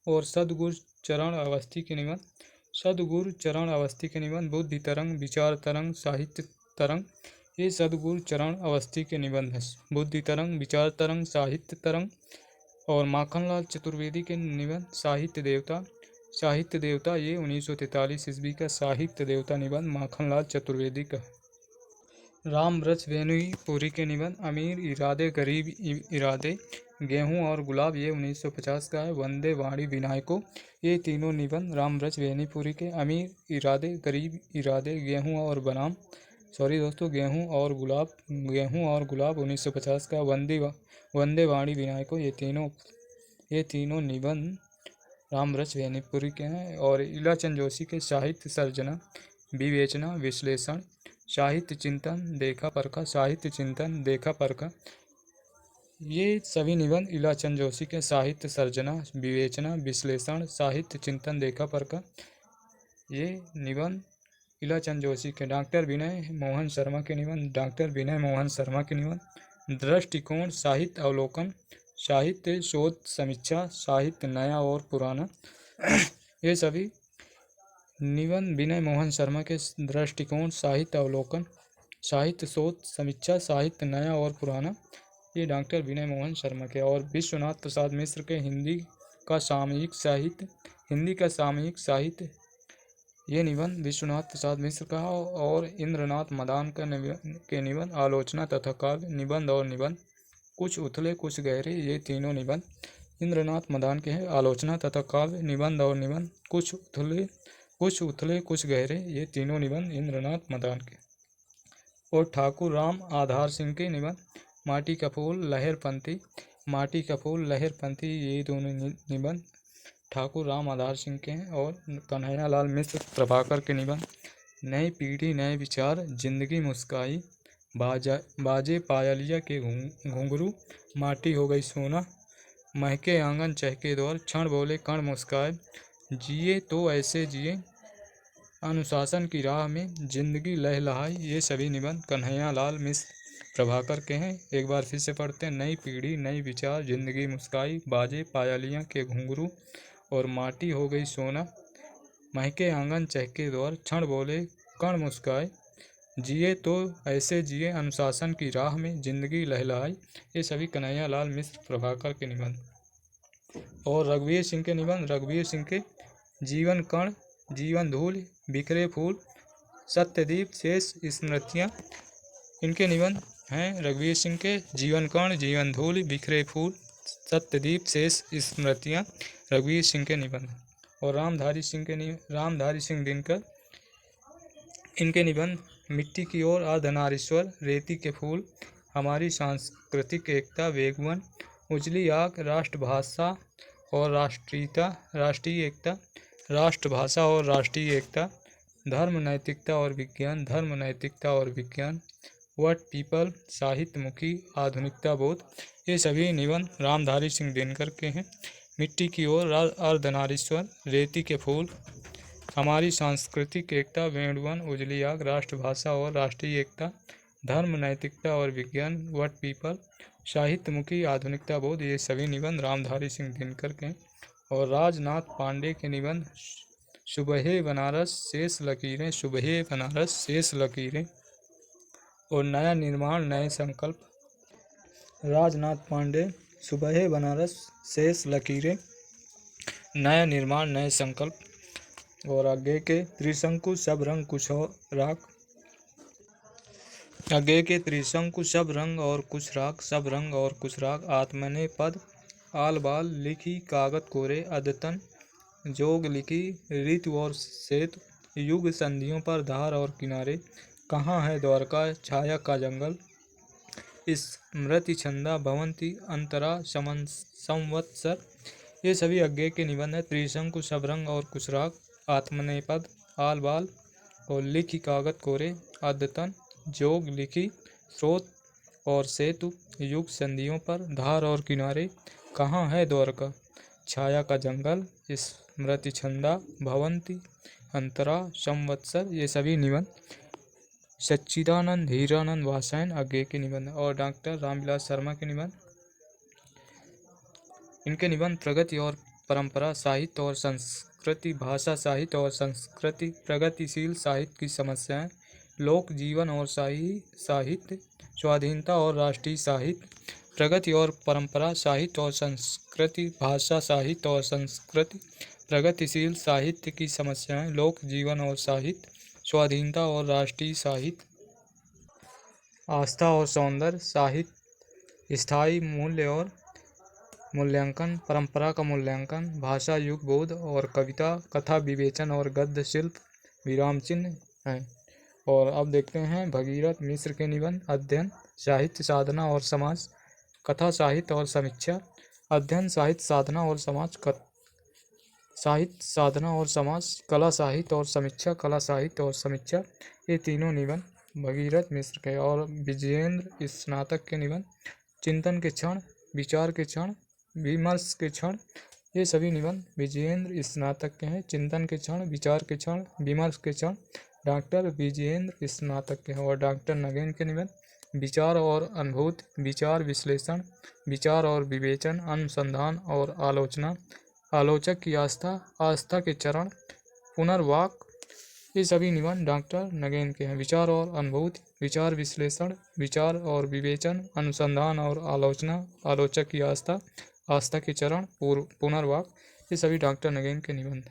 और सदगुरु चरण अवस्थी के निबंध, बुद्धि तरंग, विचार तरंग, साहित्य तरंग, ये सदगुरु चरण अवस्थी के निबंध है। बुद्धि तरंग, विचार तरंग, साहित्य तरंग। और माखनलाल चतुर्वेदी के निबंध, साहित्य देवता, ये 1943 ईस्वी का साहित्य देवता निबंध माखनलाल चतुर्वेदी का। राम ब्रज वेणुपुरी के निबंध, अमीर इरादे गरीब इरादे, गेहूं और गुलाब, ये 1950 का है। वंदे वाणी विनायको, ये तीनों निबंध राम ब्रज वेणुपुरी के। अमीर इरादे गरीब इरादे, गेहूं और गुलाब 1950 का। वंदे वाणी विनायको, ये तीनों निबंध रामब्रज वेणुपुरी के हैं। और इलाचंद जोशी के साहित्य सर्जना, विवेचना, विश्लेषण, साहित्य चिंतन, देखा परखा, ये सभी निबंध इलाचंद जोशी के। साहित्य सर्जना, विवेचना, विश्लेषण, साहित्य चिंतन, देखा परखा, ये निबंध इलाचंद जोशी के। डॉक्टर विनय मोहन शर्मा के निबंध, दृष्टिकोण, साहित्य अवलोकन, साहित्य शोध समीक्षा, साहित्य नया और पुराना, ये सभी निबंध विनय मोहन शर्मा के। दृष्टिकोण, साहित्य अवलोकन, साहित्य शोध समीक्षा, साहित्य नया और पुराना, ये डॉक्टर विनय मोहन शर्मा के। और विश्वनाथ प्रसाद मिश्र के हिंदी का सामयिक साहित्य, ये निबंध विश्वनाथ प्रसाद मिश्र का। और इंद्रनाथ मदान के निबंध, आलोचना तथा काव्य, निबंध और निबंध, कुछ उथले कुछ गहरे, ये तीनों निबंध इंद्रनाथ मदान के हैं। आलोचना तथा काव्य निबंध और निबंध कुछ उथले कुछ गहरे, ये तीनों निबंध इंद्रनाथ मदान के। और ठाकुर राम आधार सिंह के निबंध माटी का फूल लहरपंथी, माटी का फूल लहरपंथी, ये दोनों निबंध ठाकुर राम आधार सिंह के हैं। और कन्हैयालाल मिश्र प्रभाकर के निबंध नई पीढ़ी नए विचार, जिंदगी मुस्काई, बाजे पायलिया के घुंघरू, माटी हो गई सोना, महके आंगन चहके द्वार, क्षण बोले कण मुस्काए, जिए तो ऐसे जिए अनुशासन की राह में, जिंदगी लहलहाई, ये सभी निबंध कन्हैयालाल मिश्र प्रभाकर के हैं। एक बार फिर से पढ़ते हैं। नई पीढ़ी नई विचार, जिंदगी मुस्काई, बाजे पायलियाँ के घुंघरू और माटी हो गई सोना, महके आंगन चहके द्वार, क्षण बोले कण मुस्काए, जिए तो ऐसे जिए अनुशासन की राह में, जिंदगी लहलहाई, ये सभी कन्हैयालाल मिश्र प्रभाकर के निबंध। और रघुवीर सिंह के निबंध रघुवीर सिंह के जीवन कण, जीवन धूल, बिखरे फूल, सत्यदीप, शेष स्मृतियाँ, इनके निबंध हैं। रघुवीर सिंह के जीवन कण, जीवन धूल, बिखरे फूल, सत्यदीप, शेष स्मृतियाँ, रघुवीर सिंह के निबंध। और रामधारी सिंह दिनकर, इनके निबंध मिट्टी की ओर, अर्धनारीश्वर, रेती के फूल, हमारी सांस्कृतिक एकता, वेगवन, उजली आग, राष्ट्रभाषा और राष्ट्रीय एकता, राष्ट्रभाषा और राष्ट्रीय एकता, धर्म नैतिकता और विज्ञान, धर्म नैतिकता और विज्ञान, व्हाट पीपल, साहित्यमुखी, आधुनिकता बोध, ये सभी निबंध रामधारी सिंह दिनकर के हैं। मिट्टी की ओर, अर्धनारीश्वर, रेती के फूल, हमारी सांस्कृतिक एकता, वेणुवन, उजली आग, राष्ट्रभाषा और राष्ट्रीय एकता, धर्म नैतिकता और विज्ञान, व्हाट पीपल, साहित्यमुखी, आधुनिकता बोध, ये सभी निबंध रामधारी सिंह दिनकर के। और राजनाथ पांडे के निबंध सुबह बनारस, शेष लकीरें, सुबह बनारस, शेष लकीरें और नया निर्माण नए संकल्प, राजनाथ पांडे, सुबह बनारस, शेष लकीरें, नया निर्माण नए संकल्प। और आगे के त्रिशंकु सब रंग कुछ राग, आगे के त्रिशंकु सब रंग और कुछ राग, सब रंग और कुछ राग, आत्मने पद, आल बाल, लिखी कागत कोरे, अद्यतन जोग लिखी, ऋतु और सेतु, युग संधियों पर धार और किनारे, कहाँ है द्वारका, छाया का जंगल, स्मृति छंदा, भवंती, अंतरा, संवत्सर, ये सभी आगे के निबंध है। त्रिशंकु सब रंग और कुछ राग, आत्मनेपद, आल बाल और लिखी कागत कोरे, अद्यतन जोग लिखी, स्रोत और सेतु, युग संधियों पर धार और किनारे, कहाँ है द्वारका, छाया का जंगल, स्मृति छंदा, भवंती, अंतरा, संवत्सर, ये सभी निबंध सच्चिदानंद हीरानंद वासायन आगे के निबंध। और डॉक्टर रामविलास शर्मा के निबंध, इनके निबंध प्रगति और परंपरा, साहित्य और संस्कृति, भाषा साहित्य और संस्कृति, प्रगतिशील साहित्य की समस्याएं, लोक जीवन और साहित्य, स्वाधीनता और राष्ट्रीय साहित्य, प्रगति और परंपरा, साहित्य और संस्कृति, भाषा साहित्य और संस्कृति, प्रगतिशील साहित्य की समस्याएं, लोक जीवन और साहित्य, स्वाधीनता और राष्ट्रीय साहित्य, आस्था और सौंदर्य, साहित्य, स्थायी मूल्य और मूल्यांकन, परंपरा का मूल्यांकन, भाषा युग बोध और कविता, कथा विवेचन और गद्य शिल्प, विराम चिन्ह हैं। और अब देखते हैं भगीरथ मिश्र के निबंध, अध्ययन, साहित्य, साधना और समाज, कथा साहित्य और समीक्षा, अध्ययन, साहित्य, साधना और समाज, साहित्य, साधना और समाज, कला साहित्य और समीक्षा, कला साहित्य और समीक्षा, ये तीनों निबंध भगीरथ मिश्र के। और विजयेंद्र स्नातक के निबंध, चिंतन के क्षण, विचार के क्षण, विमर्श के क्षण, ये सभी निबंध विजयेंद्र स्नातक के हैं। चिंतन के क्षण, विचार के क्षण, विमर्श के क्षण, डॉक्टर विजयेंद्र स्नातक के हैं। और डॉक्टर नगेन के निबंध विचार और अनुभूति, विचार विश्लेषण, विचार और विवेचन, अनुसंधान और आलोचना, आलोचक की आस्था, आस्था के चरण, पुनर्वाक, ये सभी निबंध डॉक्टर नगेन के हैं। विचार और अनुभूति, विचार विश्लेषण, विचार और विवेचन, अनुसंधान और आलोचना, आलोचक की आस्था, आस्था के चरण, पुनर्वाक, ये सभी डॉक्टर नगेन के निबंध।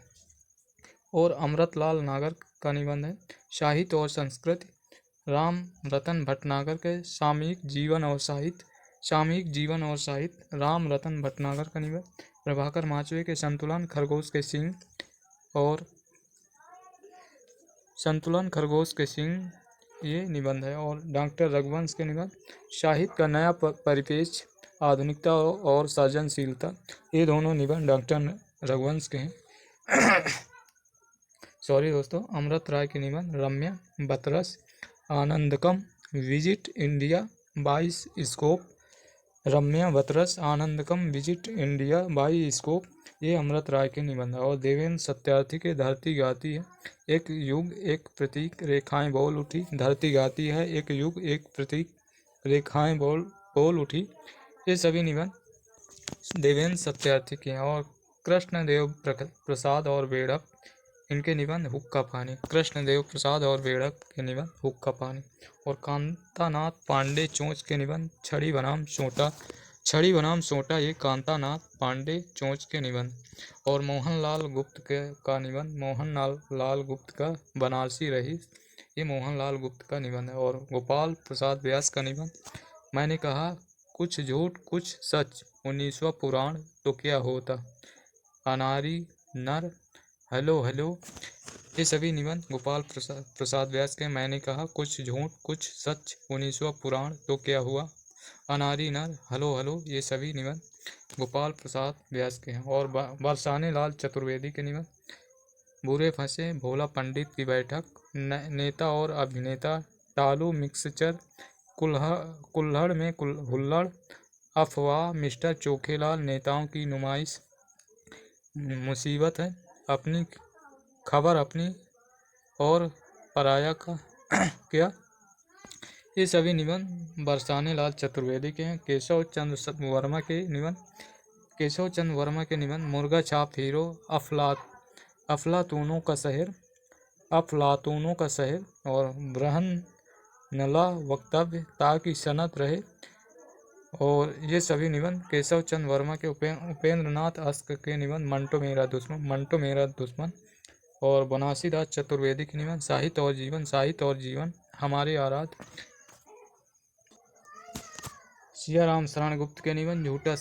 और अमृतलाल नागर का निबंध है साहित्य और संस्कृति, राम रतन भटनागर के सामयिक जीवन और साहित्य, सामयिक जीवन और साहित्य, राम रतन भटनागर का निबंध, प्रभाकर माचवे के संतुलन खरगोश के सींग और संतुलन खरगोश के सींग, ये निबंध है। और डॉक्टर रघुवंश के निबंध, साहित्य का नया परिपेक्ष, आधुनिकता और सृजनशीलता, ये दोनों निबंध डॉक्टर रघुवंश के हैं। सॉरी दोस्तों। अमृत राय के निबंध, रम्या बतरस आनंदकम विजिट इंडिया 22 स्कोप, रम्या बतरस आनंदकम विजिट इंडिया 22 स्कोप, ये अमृत राय के निबंध है। और देवेंद्र सत्यार्थी के धरती गाती है, एक युग एक प्रतीक, रेखाएं बोल उठी, धरती गाती है एक युग एक प्रतीक, रेखाएं बोल उठी, ये सभी निबंध देवेंद्र सत्यार्थी के हैं। और कृष्णदेव प्रसाद और बेड़क, इनके निबंध हुक्का पानी, कृष्णदेव प्रसाद और बेड़क के निबंध हुक्का पानी। और कांतानाथ पांडे चोंच के निबंध, छड़ी बनाम सोटा, ये कांतानाथ पांडे चोंच के निबंध। और मोहनलाल गुप्त का निबंध, मोहनलाल गुप्त का बनारसी रईस, ये मोहनलाल गुप्त का निबंध है। और गोपाल प्रसाद व्यास का निबंध, मैंने कहा कुछ झूठ कुछ सच, 19वां पुराण तो क्या होता, अनारी नर, हेलो हेलो, ये सभी निबंध गोपाल प्रसाद व्यास के। मैंने कहा कुछ झूठ कुछ सच, 19वां पुराण तो क्या हुआ, अनारी नर, हेलो हेलो, ये सभी निबंध गोपाल प्रसाद व्यास के हैं। और बरसाने लाल चतुर्वेदी के निबंध, बुरे फंसे भोला पंडित की बैठक, नेता और अभिनेता, टालू मिक्सचर, कुल्हड़ में हुल्लड़, अफवाह, मिस्टर चोखेलाल, नेताओं की नुमाइश, मुसीबत है, अपनी खबर अपनी और पराया का क्या, ये सभी निबंध बरसाने लाल चतुर्वेदी के हैं। केशव चंद्र वर्मा के निबंध, मुर्गा छाप हीरो, अफलातूनों का शहर, और बृहन्नला वक्तव्य, ताकि सनत रहे, और ये सभी निबंध केशव चंद्र वर्मा के। उपेंद्र नाथ अस्क के निबंध, मंटो मेरा दुश्मन। और बनारसीदास चतुर्वेदी के निबंध, साहित्य और जीवन, हमारे आराध्य। सियाराम शरण गुप्त के निबंध, झूठा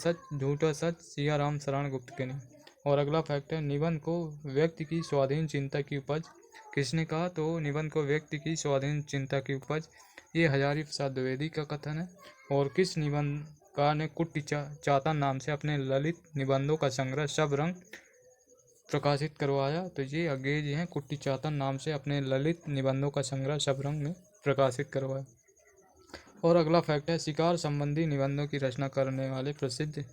सच, सियाराम शरण गुप्त के निबंध। और अगला फैक्ट है, निबंध को व्यक्ति की स्वाधीन चिंता की उपज, किसने कहा, तो निबंध को व्यक्ति की स्वाधीन चिंता की उपज, ये हजारी प्रसाद द्विवेदी का कथन है। और किस निबंधकार ने कुट्टी चातन नाम से अपने ललित निबंधों का संग्रह सब रंग प्रकाशित करवाया, तो ये अज्ञेय जी हैं, कुट्टी चातन नाम से अपने ललित निबंधों का संग्रह सब रंग में प्रकाशित करवाया। और अगला फैक्ट है, शिकार संबंधी निबंधों की रचना करने वाले प्रसिद्ध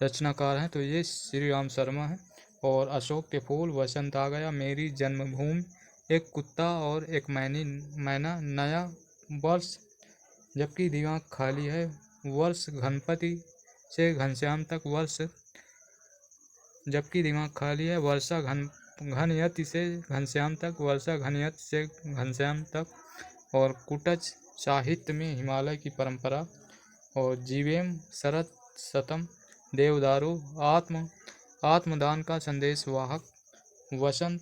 रचनाकार हैं, तो ये श्री राम शर्मा हैं। और अशोक के फूल, वसंत आ गया, मेरी जन्मभूमि, एक कुत्ता और एक मैना, नया वर्ष, जबकि दिमाग खाली है, वर्ष घनपति से घनश्याम तक, वर्ष जबकि दिमाग खाली है, वर्षा घनयति से घनश्याम तक, वर्षा घनयति से घनश्याम तक। और कुटच साहित्य में हिमालय की परंपरा। और जीवेम शरत शतम, देवदारू, आत्मदान का संदेश वाहक, वसंत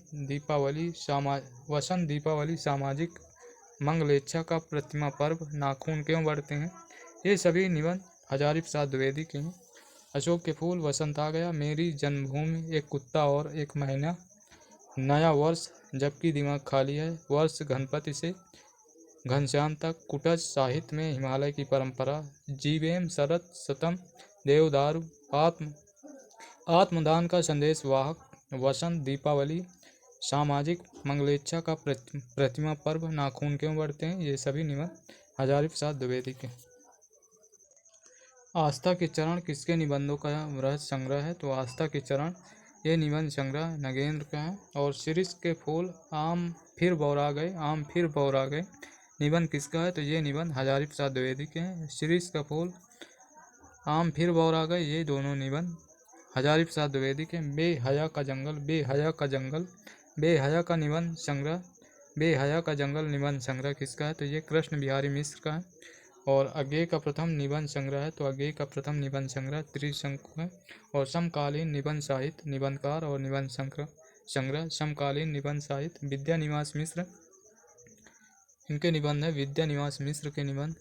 दीपावली सामाजिक मंगलेच्छा का प्रतिमा पर्व, नाखून क्यों बढ़ते हैं, ये सभी निबंध हजारी प्रसाद द्विवेदी के हैं। अशोक के फूल, वसंत आ गया, मेरी जन्मभूमि, एक कुत्ता और एक मैना, नया वर्ष, जबकि दिमाग खाली है, वर्ष घनपति से घनश्याम तक, कुटच साहित्य में हिमालय की परंपरा, जीवेम शरत शतम, देवदारू, आत्मदान का संदेश वाहक, वसंत दीपावली सामाजिक मंगलेच्छा का प्रतिमा पर्व, नाखून क्यों बढ़ते हैं, ये सभी निबंध हजारी प्रसाद द्विवेदी के। आस्था के चरण किसके निबंधों का वृहद संग्रह है, तो आस्था के चरण ये निबंध संग्रह नगेंद्र का है। और शीर्ष के फूल, आम फिर बौरा गए, निबंध किसका है, तो ये निबंध हजारी प्रसाद द्विवेदी के हैं। शीर्ष का फूल, आम फिर बौरा गए, ये दोनों निबंध हजारी प्रसाद द्विवेदी के। बेहया का जंगल निबंध संग्रह किसका है, तो ये कृष्ण बिहारी मिश्र का है। और अज्ञेय का प्रथम निबंध संग्रह है, तो अज्ञेय का प्रथम निबंध संग्रह त्रिशंकु है। और समकालीन निबंध साहित्य, निबंधकार और निबंध संग्रह, समकालीन निबंध साहित्य, विद्यानिवास मिश्र, इनके निबंध है, विद्यानिवास मिश्र के निबंध।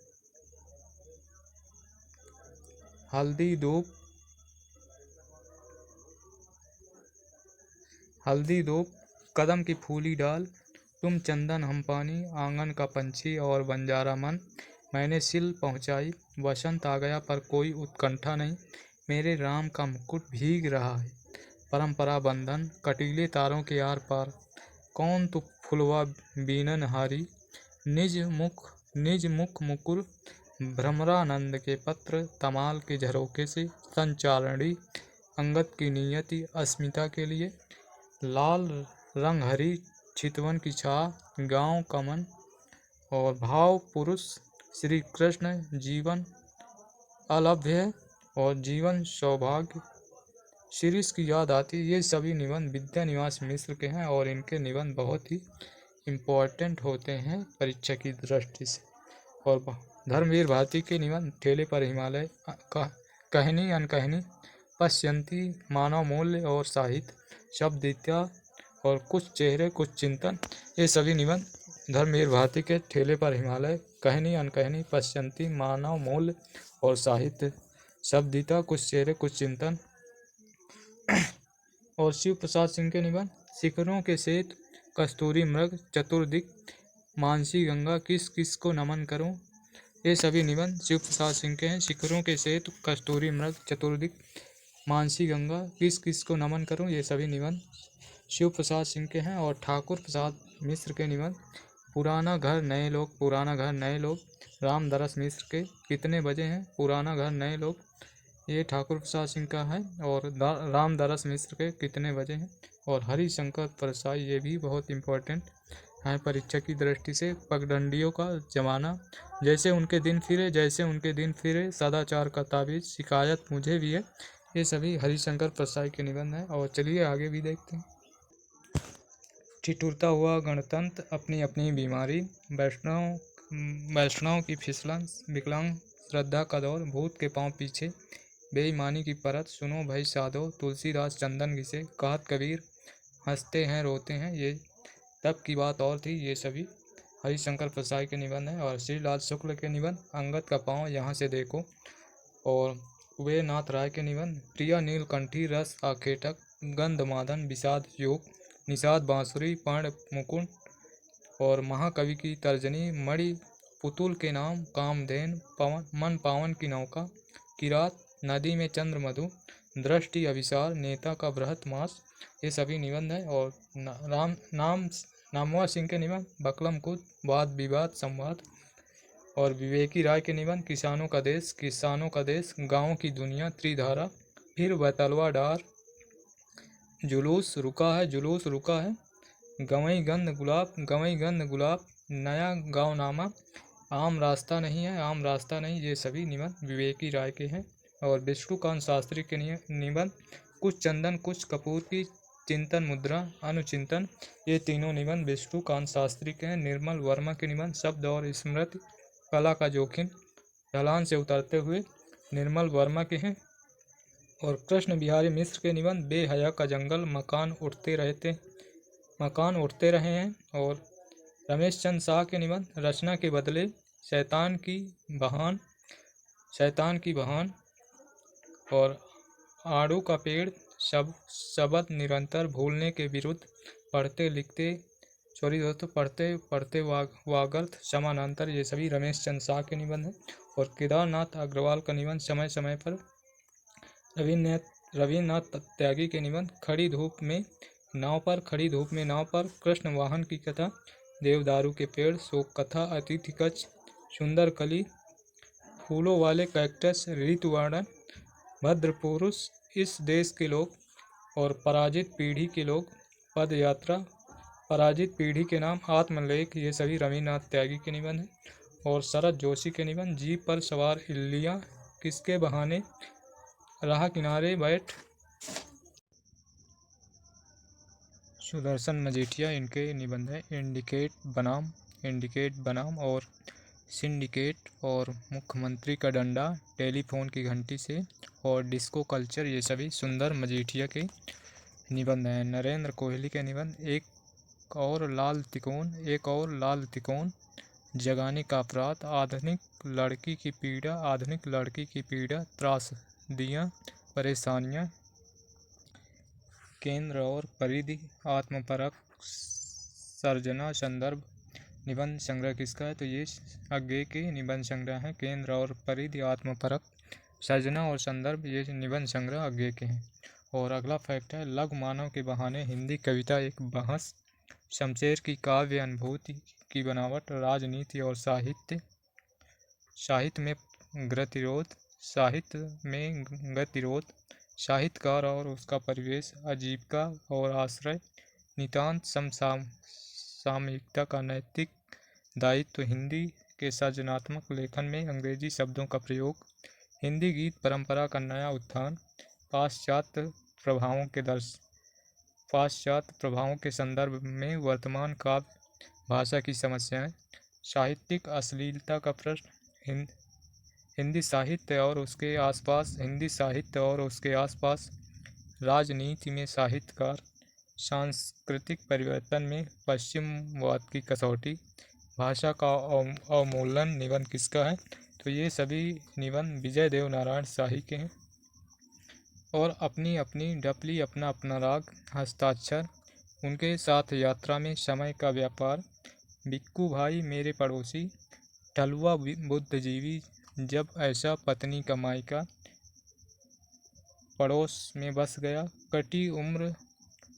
हल्दी धूप हल्दी धूप कदम की फूली डाल, तुम चंदन हम पानी, आंगन का पंछी और बंजारा मन। मैंने सिल पहुँचाई, वसंत आ गया पर कोई उत्कंठा नहीं, मेरे राम का मुकुट भीग रहा है परंपरा बंधन, कटीले तारों के आर पार। कौन तू फुलवा बीनन हारी, निज मुख मुकुर, भ्रमरानंद के पत्र, तमाल के झरोखे से संचारणी, अंगद की नियति अस्मिता के लिए। लाल रंग हरी चितवन की छा, गांव कमन और भाव पुरुष, श्री कृष्ण जीवन अलभ्य है और जीवन सौभाग्य, शिरीष की याद आती। ये सभी निबंध विद्या निवास मिश्र के हैं और इनके निबंध बहुत ही इम्पोर्टेंट होते हैं परीक्षा की दृष्टि से। और धर्मवीर भारती के निबंध ठेले पर हिमालय, कहनी अनकहनी, पश्यंती, मानव मूल्य और साहित्य, शब्द इत्यादि और कुछ चेहरे कुछ चिंतन, ये सभी निबंध धर्मवीर भारती के ठेले पर हिमालय, कहनी अनकहनी, पश्यंती, मानव मूल्य और साहित्य, शब्दिता, कुछ चेहरे कुछ चिंतन। और शिव प्रसाद सिंह के निबंध शिखरों के सेतु, कस्तूरी मृग, चतुर्दिक, मानसी गंगा, किस किस को नमन करूं, ये सभी निबंध शिव प्रसाद सिंह के हैं। शिखरों के सेतु, कस्तूरी मृग, चतुर्दिक, मानसी गंगा, किस किस को नमन करूं, ये सभी निबंध शिव प्रसाद सिंह के हैं। और ठाकुर प्रसाद मिश्र के निबंध पुराना घर नए लोग, पुराना घर नए लोग, रामदरस मिश्र के कितने बजे हैं, पुराना घर नए लोग, ये ठाकुर प्रसाद सिंह का है। और रामदरस मिश्र के कितने बजे हैं। और हरिशंकर परसाई, ये भी बहुत इम्पोर्टेंट है परीक्षा की दृष्टि से। पगडंडियों का जमाना, जैसे उनके दिन फिरे, जैसे उनके दिन फिरे, सदाचार का ताबीज, शिकायत मुझे भी है, ये सभी हरिशंकर परसाई के निबंध हैं। और चलिए आगे भी देखते हैं। ठिठुरता हुआ गणतंत्र, अपनी अपनी बीमारी, वैष्णव की फिसलन, विकलांग श्रद्धा का दौर, भूत के पांव पीछे, बेईमानी की परत, सुनो भाई साधो, तुलसीदास चंदन घिसे, कहत कबीर, हंसते हैं रोते हैं, ये तब की बात और थी, ये सभी हरिशंकर प्रसाई के निबंध हैं। और श्रीलाल शुक्ल के निबंध अंगद का पाँव यहाँ से देखो। और कुबेरनाथ राय के निबंध प्रिया नीलकंठी, रस आखेटक, गंधमादन, विषाद योग, निषाद बांसुरी, पर्ण मुकुंड। और महाकवि की तर्जनी, मणि पुतुल के नाम, कामधेन, पवन मन पावन की नौका, किरात, नदी में चंद्र मधु, दृष्टि अभिसार, नेता का बृहत मास, ये सभी निबंध हैं। और नामवा सिंह के निबंध बकलम कूद, वाद विवाद संवाद। और विवेकी राय के निबंध किसानों का देश, गाँव की दुनिया, त्रिधारा, फिर बतलवा डार, जुलूस रुका है, गवई गंध गुलाब, नया गाँवनामा, आम रास्ता नहीं, ये सभी निबंध विवेकी राय के हैं। और विष्णुकांत शास्त्री के निबंध कुछ चंदन कुछ कपूर की, चिंतन मुद्रा, अनुचिंतन, ये तीनों निबंध विष्णुकांत शास्त्री के हैं। निर्मल वर्मा के निबंध शब्द और स्मृति, कला का जोखिम, ढलान से उतरते हुए, निर्मल वर्मा के हैं। और कृष्ण बिहारी मिश्र के निबंध बेहया का जंगल, मकान उठते रहे हैं। और रमेश चंद शाह के निबंध रचना के बदले, शैतान की बहान। और आड़ू का पेड़, शब्द निरंतर भूलने के विरुद्ध, पढ़ते लिखते पढ़ते वागर्थ समानांतर, ये सभी रमेश चंद शाह के निबंध हैं। और केदारनाथ अग्रवाल का निबंध समय समय पर। रविन्द्रनाथ त्यागी के निबंध खड़ी धूप में नाव पर, कृष्ण वाहन की कथा, देवदारू के पेड़, शोक कथा, अतिथि कक्ष, सुंदर कली, फूलों वाले कैक्टस, ऋतु वर्णन, भद्र पुरुष, इस देश के लोग। और पराजित पीढ़ी के लोग, पद यात्रा, पराजित पीढ़ी के नाम, आत्मलेख, ये सभी रविन्द्रनाथ त्यागी के निबंध हैं। और शरद जोशी के निबंध जीप पर सवार इल्लियाँ, किसके बहाने, राह किनारे बैठ, सुदर्शन मजीठिया इनके निबंध हैं। इंडिकेट बनाम और सिंडिकेट, और मुख्यमंत्री का डंडा, टेलीफोन की घंटी से, और डिस्को कल्चर, ये सभी सुंदर मजीठिया के निबंध हैं। नरेंद्र कोहली के निबंध एक और लाल तिकोन, जगाने का अपराध, आधुनिक लड़की की पीड़ा, त्रासदियाँ, परेशानियाँ, केंद्र और परिधि, आत्मपरक सर्जना। संदर्भ निबंध संग्रह किसका है? तो ये आगे के निबंध संग्रह हैं। केंद्र और परिधि, आत्मपरक सर्जना और संदर्भ, ये निबंध संग्रह आगे के हैं। और अगला फैक्ट है, लघु मानव के बहाने हिंदी कविता एक बहस, शमशेर की काव्य अनुभूति की बनावट, राजनीति और साहित्य में गतिरोध, साहित्यकार और उसका परिवेश, आजीविका और आश्रय, नितांत समसामयिकता का नैतिक दायित्व, हिंदी के सृजनात्मक लेखन में अंग्रेजी शब्दों का प्रयोग, हिंदी गीत परंपरा का नया उत्थान, पाश्चात्य प्रभावों के संदर्भ में वर्तमान काव्य भाषा की समस्याएं, साहित्यिक अश्लीलता का प्रश्न, हिंदी साहित्य और उसके आसपास, राजनीति में साहित्यकार, सांस्कृतिक परिवर्तन में पश्चिमवाद की कसौटी, भाषा का अवमूल्यन। निबंध किसका है? तो ये सभी निबंध विजय देव नारायण शाही के हैं। और अपनी अपनी डपली, अपना अपना राग, हस्ताक्षर, उनके साथ यात्रा में समय का व्यापार, बिक्कू भाई मेरे पड़ोसी, ठलुआ बुद्धिजीवी, जब ऐसा पत्नी का मायका पड़ोस में बस गया, कटी उम्र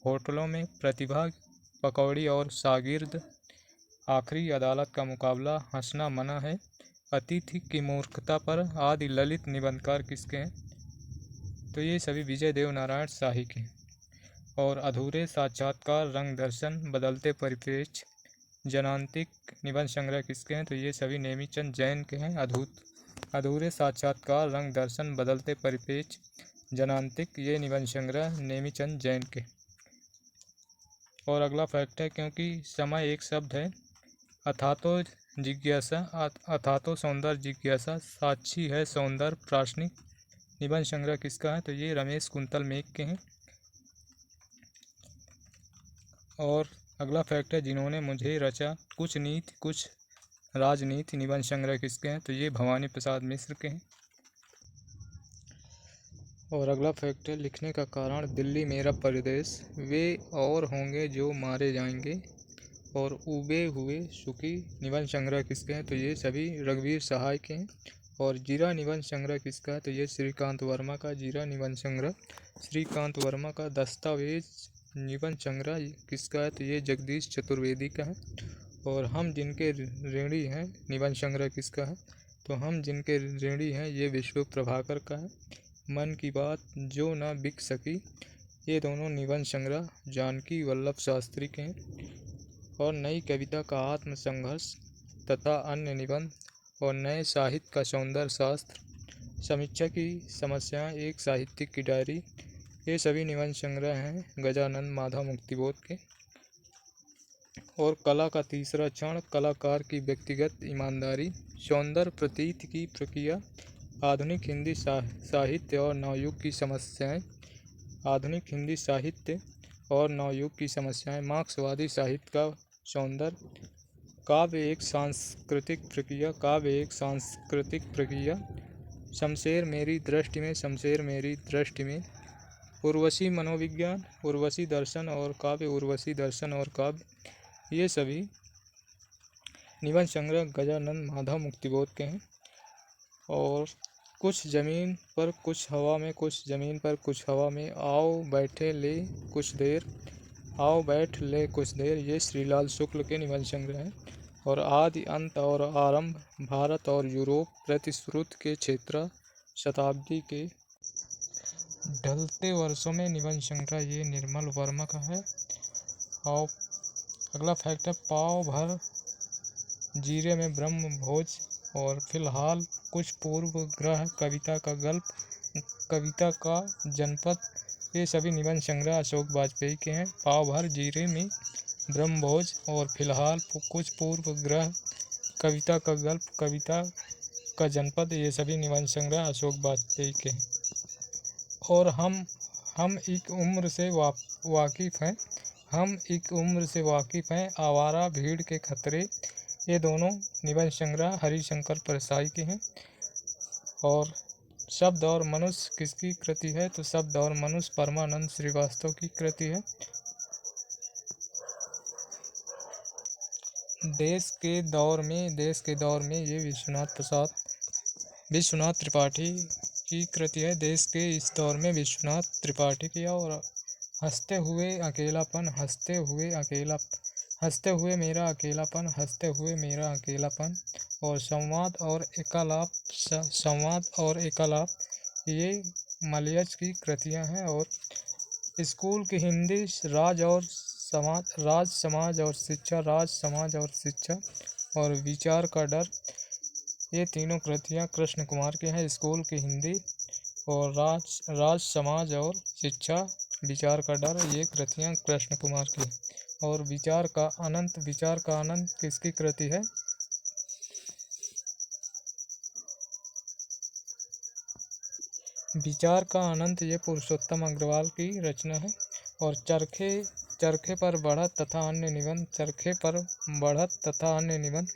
होटलों में प्रतिभा, पकौड़ी और शागिर्द, आखिरी अदालत का मुकाबला, हंसना मना है, अतिथि की मूर्खता पर, आदि ललित निबंधकार किसके हैं? तो ये सभी विजय देव नारायण शाही के। और अधूरे साक्षात्कार, रंग दर्शन, बदलते परिप्रेक्ष्य, जनांतिक निबंध संग्रह किसके हैं? तो ये सभी नेमीचंद जैन के हैं। अधूरे साक्षात्कार, रंग दर्शन, बदलते परिप्रेक्ष्य, जनांतिक, ये निबंध संग्रह नेमीचंद जैन के। और अगला फैक्ट है, क्योंकि समय एक शब्द है, अथातो सौंदर्य जिज्ञासा, साक्षी है सौंदर्य प्रासनिक, निबंध संग्रह किसका है? तो ये रमेश कुंतल मेघ के हैं। और अगला फैक्ट है, जिन्होंने मुझे रचा, कुछ नीति कुछ राजनीति, निबंध संग्रह किसके हैं? तो ये भवानी प्रसाद मिश्र के हैं। और अगला फैक्ट है, लिखने का कारण, दिल्ली मेरा परदेश, वे और होंगे जो मारे जाएंगे, और उबे हुए सुखी, निबंध संग्रह किसके हैं? तो ये सभी रघुवीर सहाय के हैं। और जीरा निबंध संग्रह किसका है? तो ये श्रीकांत वर्मा का जीरा निबंध संग्रह, श्रीकांत वर्मा का। दस्तावेज निबंध संग्रह किसका है? तो ये जगदीश चतुर्वेदी का है। और हम जिनके ऋणी हैं, निबंध संग्रह किसका है? तो हम जिनके ऋणी हैं, ये विश्व प्रभाकर का है। मन की बात जो न बिक सकी, ये दोनों निबंध संग्रह जानकी वल्लभ शास्त्री के हैं। और नई कविता का आत्म संघर्ष तथा अन्य निबंध, और नए साहित्य का सौंदर्य शास्त्र, समीक्षा की समस्याएं, एक साहित्यिक की डायरी, ये सभी निबंध संग्रह हैं गजानंद माधव मुक्तिबोध के। और कला का तीसरा क्षण, कलाकार की व्यक्तिगत ईमानदारी, सौंदर्य प्रतीत की प्रक्रिया, आधुनिक हिंदी साहित्य और नवयुग की समस्याएं, आधुनिक हिंदी साहित्य और नवयुग की समस्याएं, मार्क्सवादी साहित्य का सौंदर्य, काव्य एक सांस्कृतिक प्रक्रिया, शमशेर मेरी दृष्टि में, उर्वशी मनोविज्ञान, उर्वशी दर्शन और काव्य, ये सभी निबंध संग्रह गजानंद माधव मुक्तिबोध के हैं। और कुछ जमीन पर कुछ हवा में, आओ बैठ ले कुछ देर, ये श्रीलाल शुक्ल के निबंध संग्रह हैं। और आदि अंत और आरंभ, भारत और यूरोप, प्रतिश्रुत के क्षेत्र, शताब्दी के ढलते वर्षों में, निबंध संग्रह ये निर्मल वर्मा का है। और अगला फैक्ट है, पाव भर जीरे में ब्रह्म भोज, और फिलहाल कुछ पूर्व ग्रह, कविता का जनपद, ये सभी निबंध संग्रह अशोक वाजपेयी के हैं। पाव भर जीरे में ब्रह्मभोज और फिलहाल कुछ पूर्व ग्रह, कविता का गल्प, कविता का जनपद, ये सभी निबंध संग्रह अशोक वाजपेयी के हैं। और हम एक उम्र से वाकिफ़ हैं, आवारा भीड़ के खतरे, ये दोनों निबंध संग्रह हरिशंकर परसाई के हैं। और शब्द और मनुष्य किसकी कृति है? तो शब्द और मनुष्य परमानंद श्रीवास्तव की कृति है। देश के दौर में ये विश्वनाथ त्रिपाठी की कृति है। देश के इस दौर में विश्वनाथ त्रिपाठी की। और हंसते हुए मेरा अकेलापन और संवाद और एकालाप ये मलयज की कृतियां हैं। और स्कूल की हिंदी राज समाज और शिक्षा और विचार का डर, ये तीनों कृतियां कृष्ण कुमार की हैं। स्कूल की हिंदी और राज समाज और शिक्षा, विचार का डर, ये कृतियां कृष्ण कुमार की। और विचार का अनंत किसकी कृति है? विचार का अनंत ये पुरुषोत्तम अग्रवाल की रचना है। और चरखे पर बढ़त तथा अन्य निबंध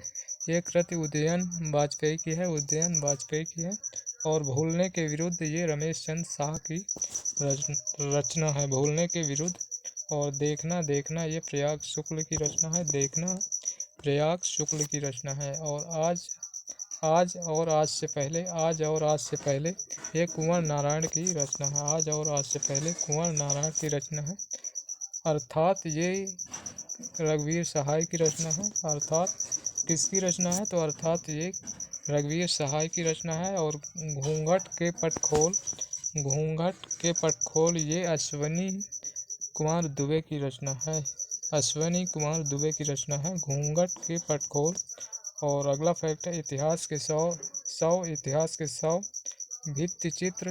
ये कृति उदयन वाजपेयी की है। और भूलने के विरुद्ध ये रमेश चंद्र शाह की रचना है। भूलने के विरुद्ध। और देखना ये प्रयाग शुक्ल की रचना है। और आज और आज से पहले ये कुंवर नारायण की रचना है। अर्थात ये रघुवीर सहाय की रचना है। अर्थात किसकी रचना है? तो अर्थात ये रघुवीर सहाय की रचना है। और घूंघट के पटखोल ये अश्वनी कुमार दुबे की रचना है। घूंघट के पटखोल। और अगला फैक्ट है इतिहास के 100 भित्ति चित्र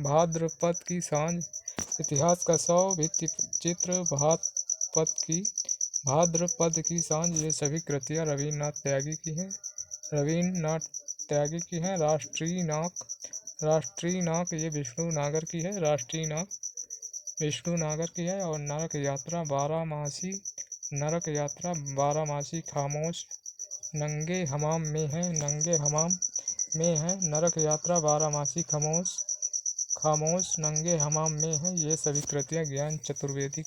भाद्रपद की सांझ। इतिहास का 100 भित्ति चित्र भाद्रपद की सांझ, ये सभी कृतियां रवीन्द्रनाथ त्यागी की हैं। राष्ट्रीय नाक ये विष्णु नागर की है। और नरक यात्रा बारहमासी खामोश नंगे हमाम में है। नरक यात्रा बारहमासी खामोश नंगे हमाम में है। ये सभी कृतियां ज्ञान चतुर्वेदी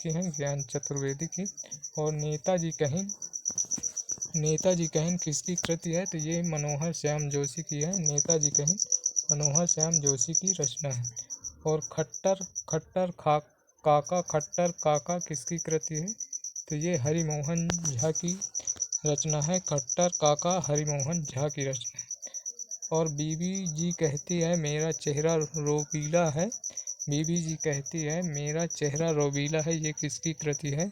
की। और नेताजी कहिन किसकी कृति है? तो ये मनोहर श्याम जोशी की है। नेताजी कहिन मनोहर श्याम जोशी की रचना है। और खट्टर काका किसकी कृति है? तो ये हरिमोहन झा की रचना है। खट्टर काका हरिमोहन झा की रचना है। और बीबी जी कहती है मेरा चेहरा रोबीला है, ये किसकी कृति है?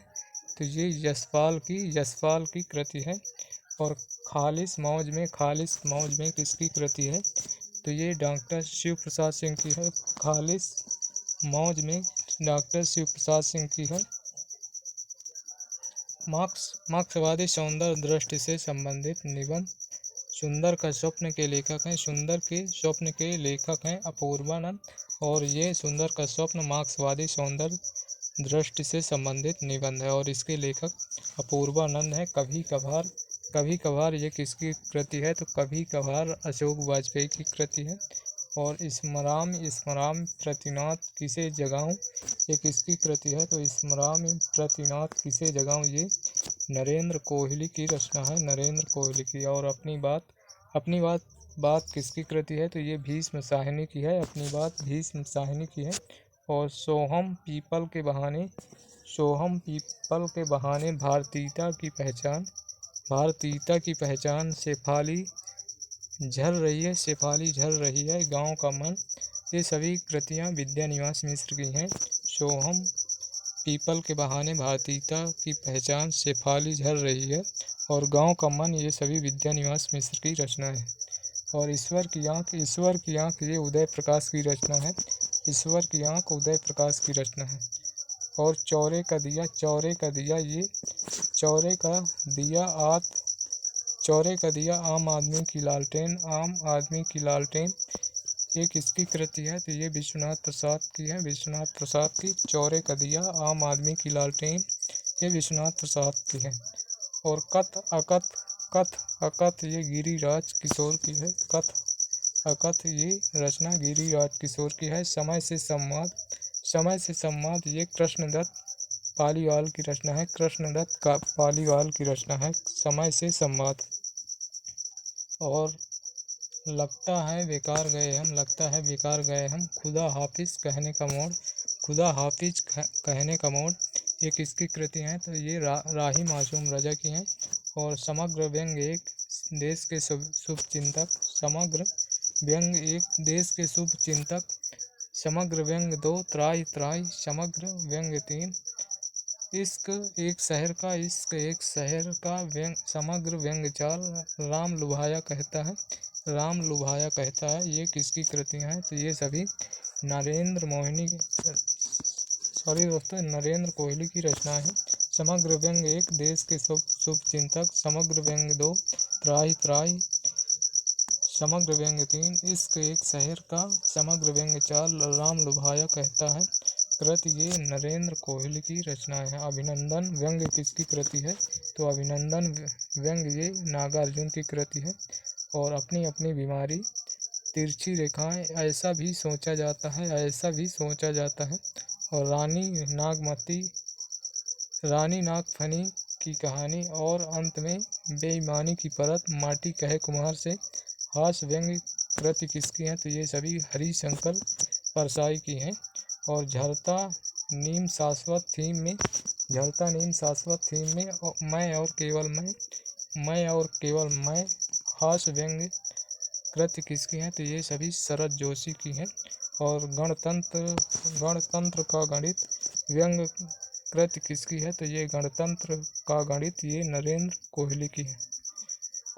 तो ये यशपाल की कृति है। और खालिस मौज में किसकी कृति है? तो ये डॉक्टर शिव प्रसाद सिंह की है। खालिस मौज में डॉक्टर शिव प्रसाद सिंह की है। मार्क्सवादी सौंदर्य दृष्टि से संबंधित निबंध। सुंदर के स्वप्न के लेखक हैं अपूर्वानंद। और ये सुंदर का स्वप्न मार्क्सवादी सौंदर्य दृष्टि से संबंधित निबंध है। और इसके लेखक अपूर्वानंद है। कभी कभार ये किसकी कृति है? तो कभी कभार अशोक वाजपेयी की कृति है। और स्मराम प्रतिनाथ किसे जगाऊं, ये किसकी कृति है? तो स्मराम प्रतिनाथ किसे जगाऊं ये नरेंद्र कोहली की रचना है। और अपनी बात किसकी कृति है? तो ये भीष्म साहनी की है। और सोहम पीपल के बहाने भारतीयता की पहचान शेफाली झर रही है गांव का मन, ये सभी कृतियां विद्यानिवास मिश्र की हैं। सोहम पीपल के बहाने भारतीयता की पहचान शेफाली झर रही है और गांव का मन, ये सभी विद्यानिवास मिश्र की रचना है। और ईश्वर की आंख ये उदय प्रकाश की रचना है। और चौरे का दिया आम आदमी की लालटेन, ये किसकी कृति है? तो ये विश्वनाथ प्रसाद की। चौरे का दिया आम आदमी की लालटेन, ये विश्वनाथ प्रसाद की है। और कथ कथ अकथ ये गिरिराज किशोर की है। कथ अकथ ये रचना गिरिराज किशोर की है। समय से संवाद ये कृष्णदत्त पालीवाल की रचना है। कृष्णदत्त का पालीवाल की रचना है समय से संवाद। और लगता है बेकार गए हम खुदा हाफिज कहने का मोड़। खुदा हाफिज कहने का मोड़ ये किसकी कृति है? तो ये राही मासूम रजा की हैं। और समग्र व्यंग एक देश के शुभ चिंतक। समग्र व्यंग एक देश के शुभ चिंतक। समग्र व्यंग दो त्राही त्राही। समग्र व्यंग तीन इश्क एक शहर का व्यंग। समग्र व्यंग चार राम लुभाया कहता है। ये किसकी कृतियाँ हैं? तो ये सभी नरेंद्र कोहली की रचना है। समग्र व्यंग एक देश के शुभ चिंतक। समग्र व्यंग दो त्राही त्राही। समग्र व्यंग तीन इश्क एक शहर का। समग्र व्यंग चार राम लुभाया कहता है। कृति ये नरेंद्र कोहली की रचना है। अभिनंदन व्यंग किसकी कृति है? तो अभिनंदन व्यंग ये नागार्जुन की कृति है। और अपनी अपनी बीमारी तिरछी रेखाएं ऐसा भी सोचा जाता है। और रानी नागफनी की कहानी। और अंत में बेईमानी की परत माटी कहे कुम्हार से। हास्य व्यंग कृति किसकी है? तो ये सभी हरिशंकर परसाई की हैं। और झरता नीम शाश्वत थीम में मैं और केवल मैं हास्य व्यंग कृति किसकी है? तो ये सभी शरद जोशी की हैं। और गणतंत्र का गणित व्यंग कृति किसकी है? तो ये गणतंत्र का गणित ये नरेंद्र कोहली की है।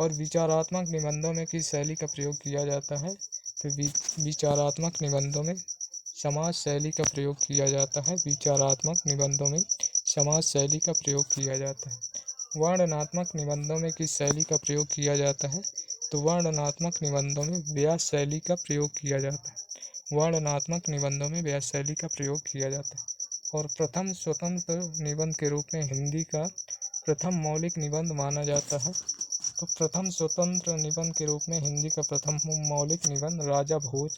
और विचारात्मक निबंधों में किस शैली का प्रयोग किया जाता है? तो विचारात्मक निबंधों में समाज शैली का प्रयोग किया जाता है। विचारात्मक निबंधों में समाज शैली का प्रयोग किया जाता है। वर्णनात्मक निबंधों में किस शैली का प्रयोग किया जाता है? तो वर्णनात्मक निबंधों में व्यास शैली का प्रयोग किया जाता है। वर्णनात्मक निबंधों में व्यास शैली का प्रयोग किया जाता है। और प्रथम स्वतंत्र निबंध के रूप में हिंदी का प्रथम मौलिक निबंध माना जाता है। तो प्रथम स्वतंत्र निबंध के रूप में हिंदी का प्रथम मौलिक निबंध राजा भोज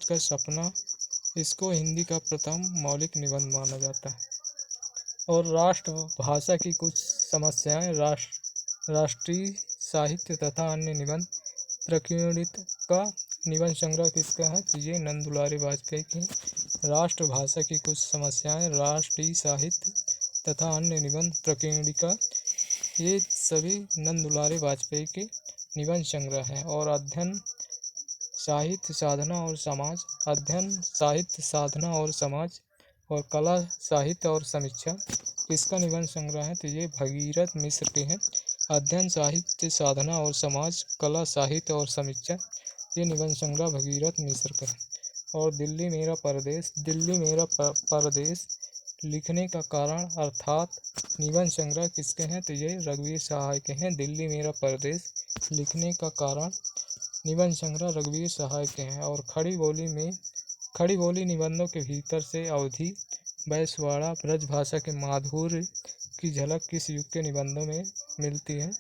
का सपना इसको हिंदी का प्रथम मौलिक निबंध माना जाता है। और राष्ट्रभाषा की कुछ समस्याएं। राष्ट्रीय साहित्य तथा अन्य निबंध प्रकीर्णित का निबंध संग्रह किसका है? तो ये नंदुलारे वाजपेयी की। राष्ट्रभाषा की कुछ समस्याएं। राष्ट्रीय साहित्य तथा अन्य निबंध प्रकीर्णिका ये सभी नंदुलारे वाजपेयी के निबंध संग्रह हैं। और अध्ययन साहित्य साधना और समाज और कला साहित्य और समीक्षा किसका निबंध संग्रह है? तो ये भगीरथ मिश्र के हैं। अध्ययन साहित्य साधना और समाज कला साहित्य और समीक्षा ये निबंध संग्रह भगीरथ मिश्र का है। और दिल्ली मेरा परदेश लिखने का कारण अर्थात निबंध संग्रह किसके हैं? तो ये रघुवीर सहाय के हैं। दिल्ली मेरा परदेश लिखने का कारण निबंध संग्रह रघुवीर सहाय के हैं। और खड़ी बोली निबंधों के भीतर से अवधी बैसवाड़ा ब्रजभाषा के माधुर्य की झलक किस युग के निबंधों में मिलती है?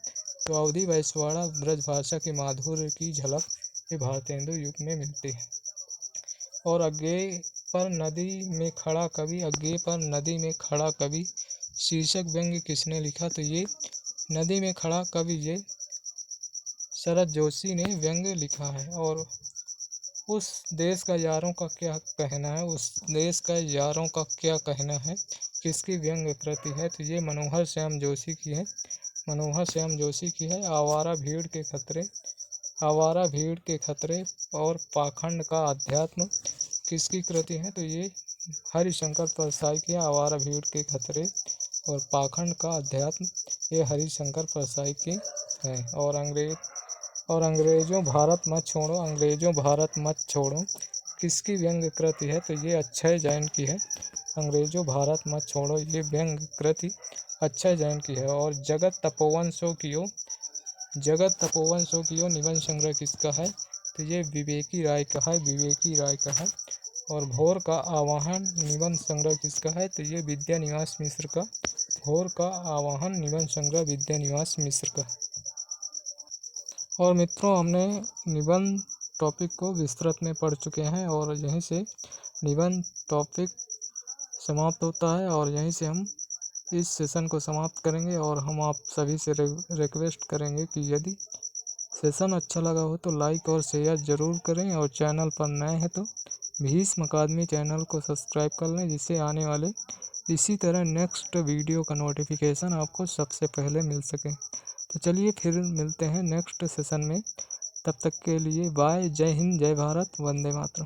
तो अवधी बैसवाड़ा ब्रजभाषा के माधुर्य की झलक ये भारतेंदु युग में मिलती है। और अग्गे पर नदी में खड़ा कवि शीर्षक व्यंग्य किसने लिखा? तो ये नदी में खड़ा कवि ये शरद जोशी ने व्यंग्य लिखा है। और उस देश का यारों का क्या कहना है किसकी व्यंग्य कृति है? तो ये मनोहर श्याम जोशी की है। आवारा भीड़ के खतरे और पाखंड का अध्यात्म किसकी कृति है? तो ये हरिशंकर परसाई की। आवारा भीड़ के खतरे और पाखंड का अध्यात्म ये हरिशंकर परसाई की है। और अंग्रेजों भारत मत छोड़ो किसकी व्यंग्य कृति है? तो ये अक्षय जैन की है। अंग्रेजों भारत मत छोड़ो ये व्यंग्य कृति अक्षय जैन की है। और जगत तपोवन सो कियो निबंध संग्रह किसका है? तो ये विवेकी राय का है। और भोर का आवाहन निबंध संग्रह किसका है? तो ये विद्या निवास मिश्र का भोर का आवाहन निबंध संग्रह विद्यानिवास मिश्र का। और मित्रों, हमने निबंध टॉपिक को विस्तृत में पढ़ चुके हैं और यहीं से निबंध टॉपिक समाप्त होता है और यहीं से हम इस सेशन को समाप्त करेंगे। और हम आप सभी से रिक्वेस्ट करेंगे कि यदि सेशन अच्छा लगा हो तो लाइक और शेयर ज़रूर करें, और चैनल पर नए हैं तो भीष्म अकादमी चैनल को सब्सक्राइब कर लें, जिससे आने वाले इसी तरह नेक्स्ट वीडियो का नोटिफिकेशन आपको सबसे पहले मिल सके। तो चलिए फिर मिलते हैं नेक्स्ट सेशन में। तब तक के लिए बाय। जय हिंद, जय भारत, वंदे मातरम।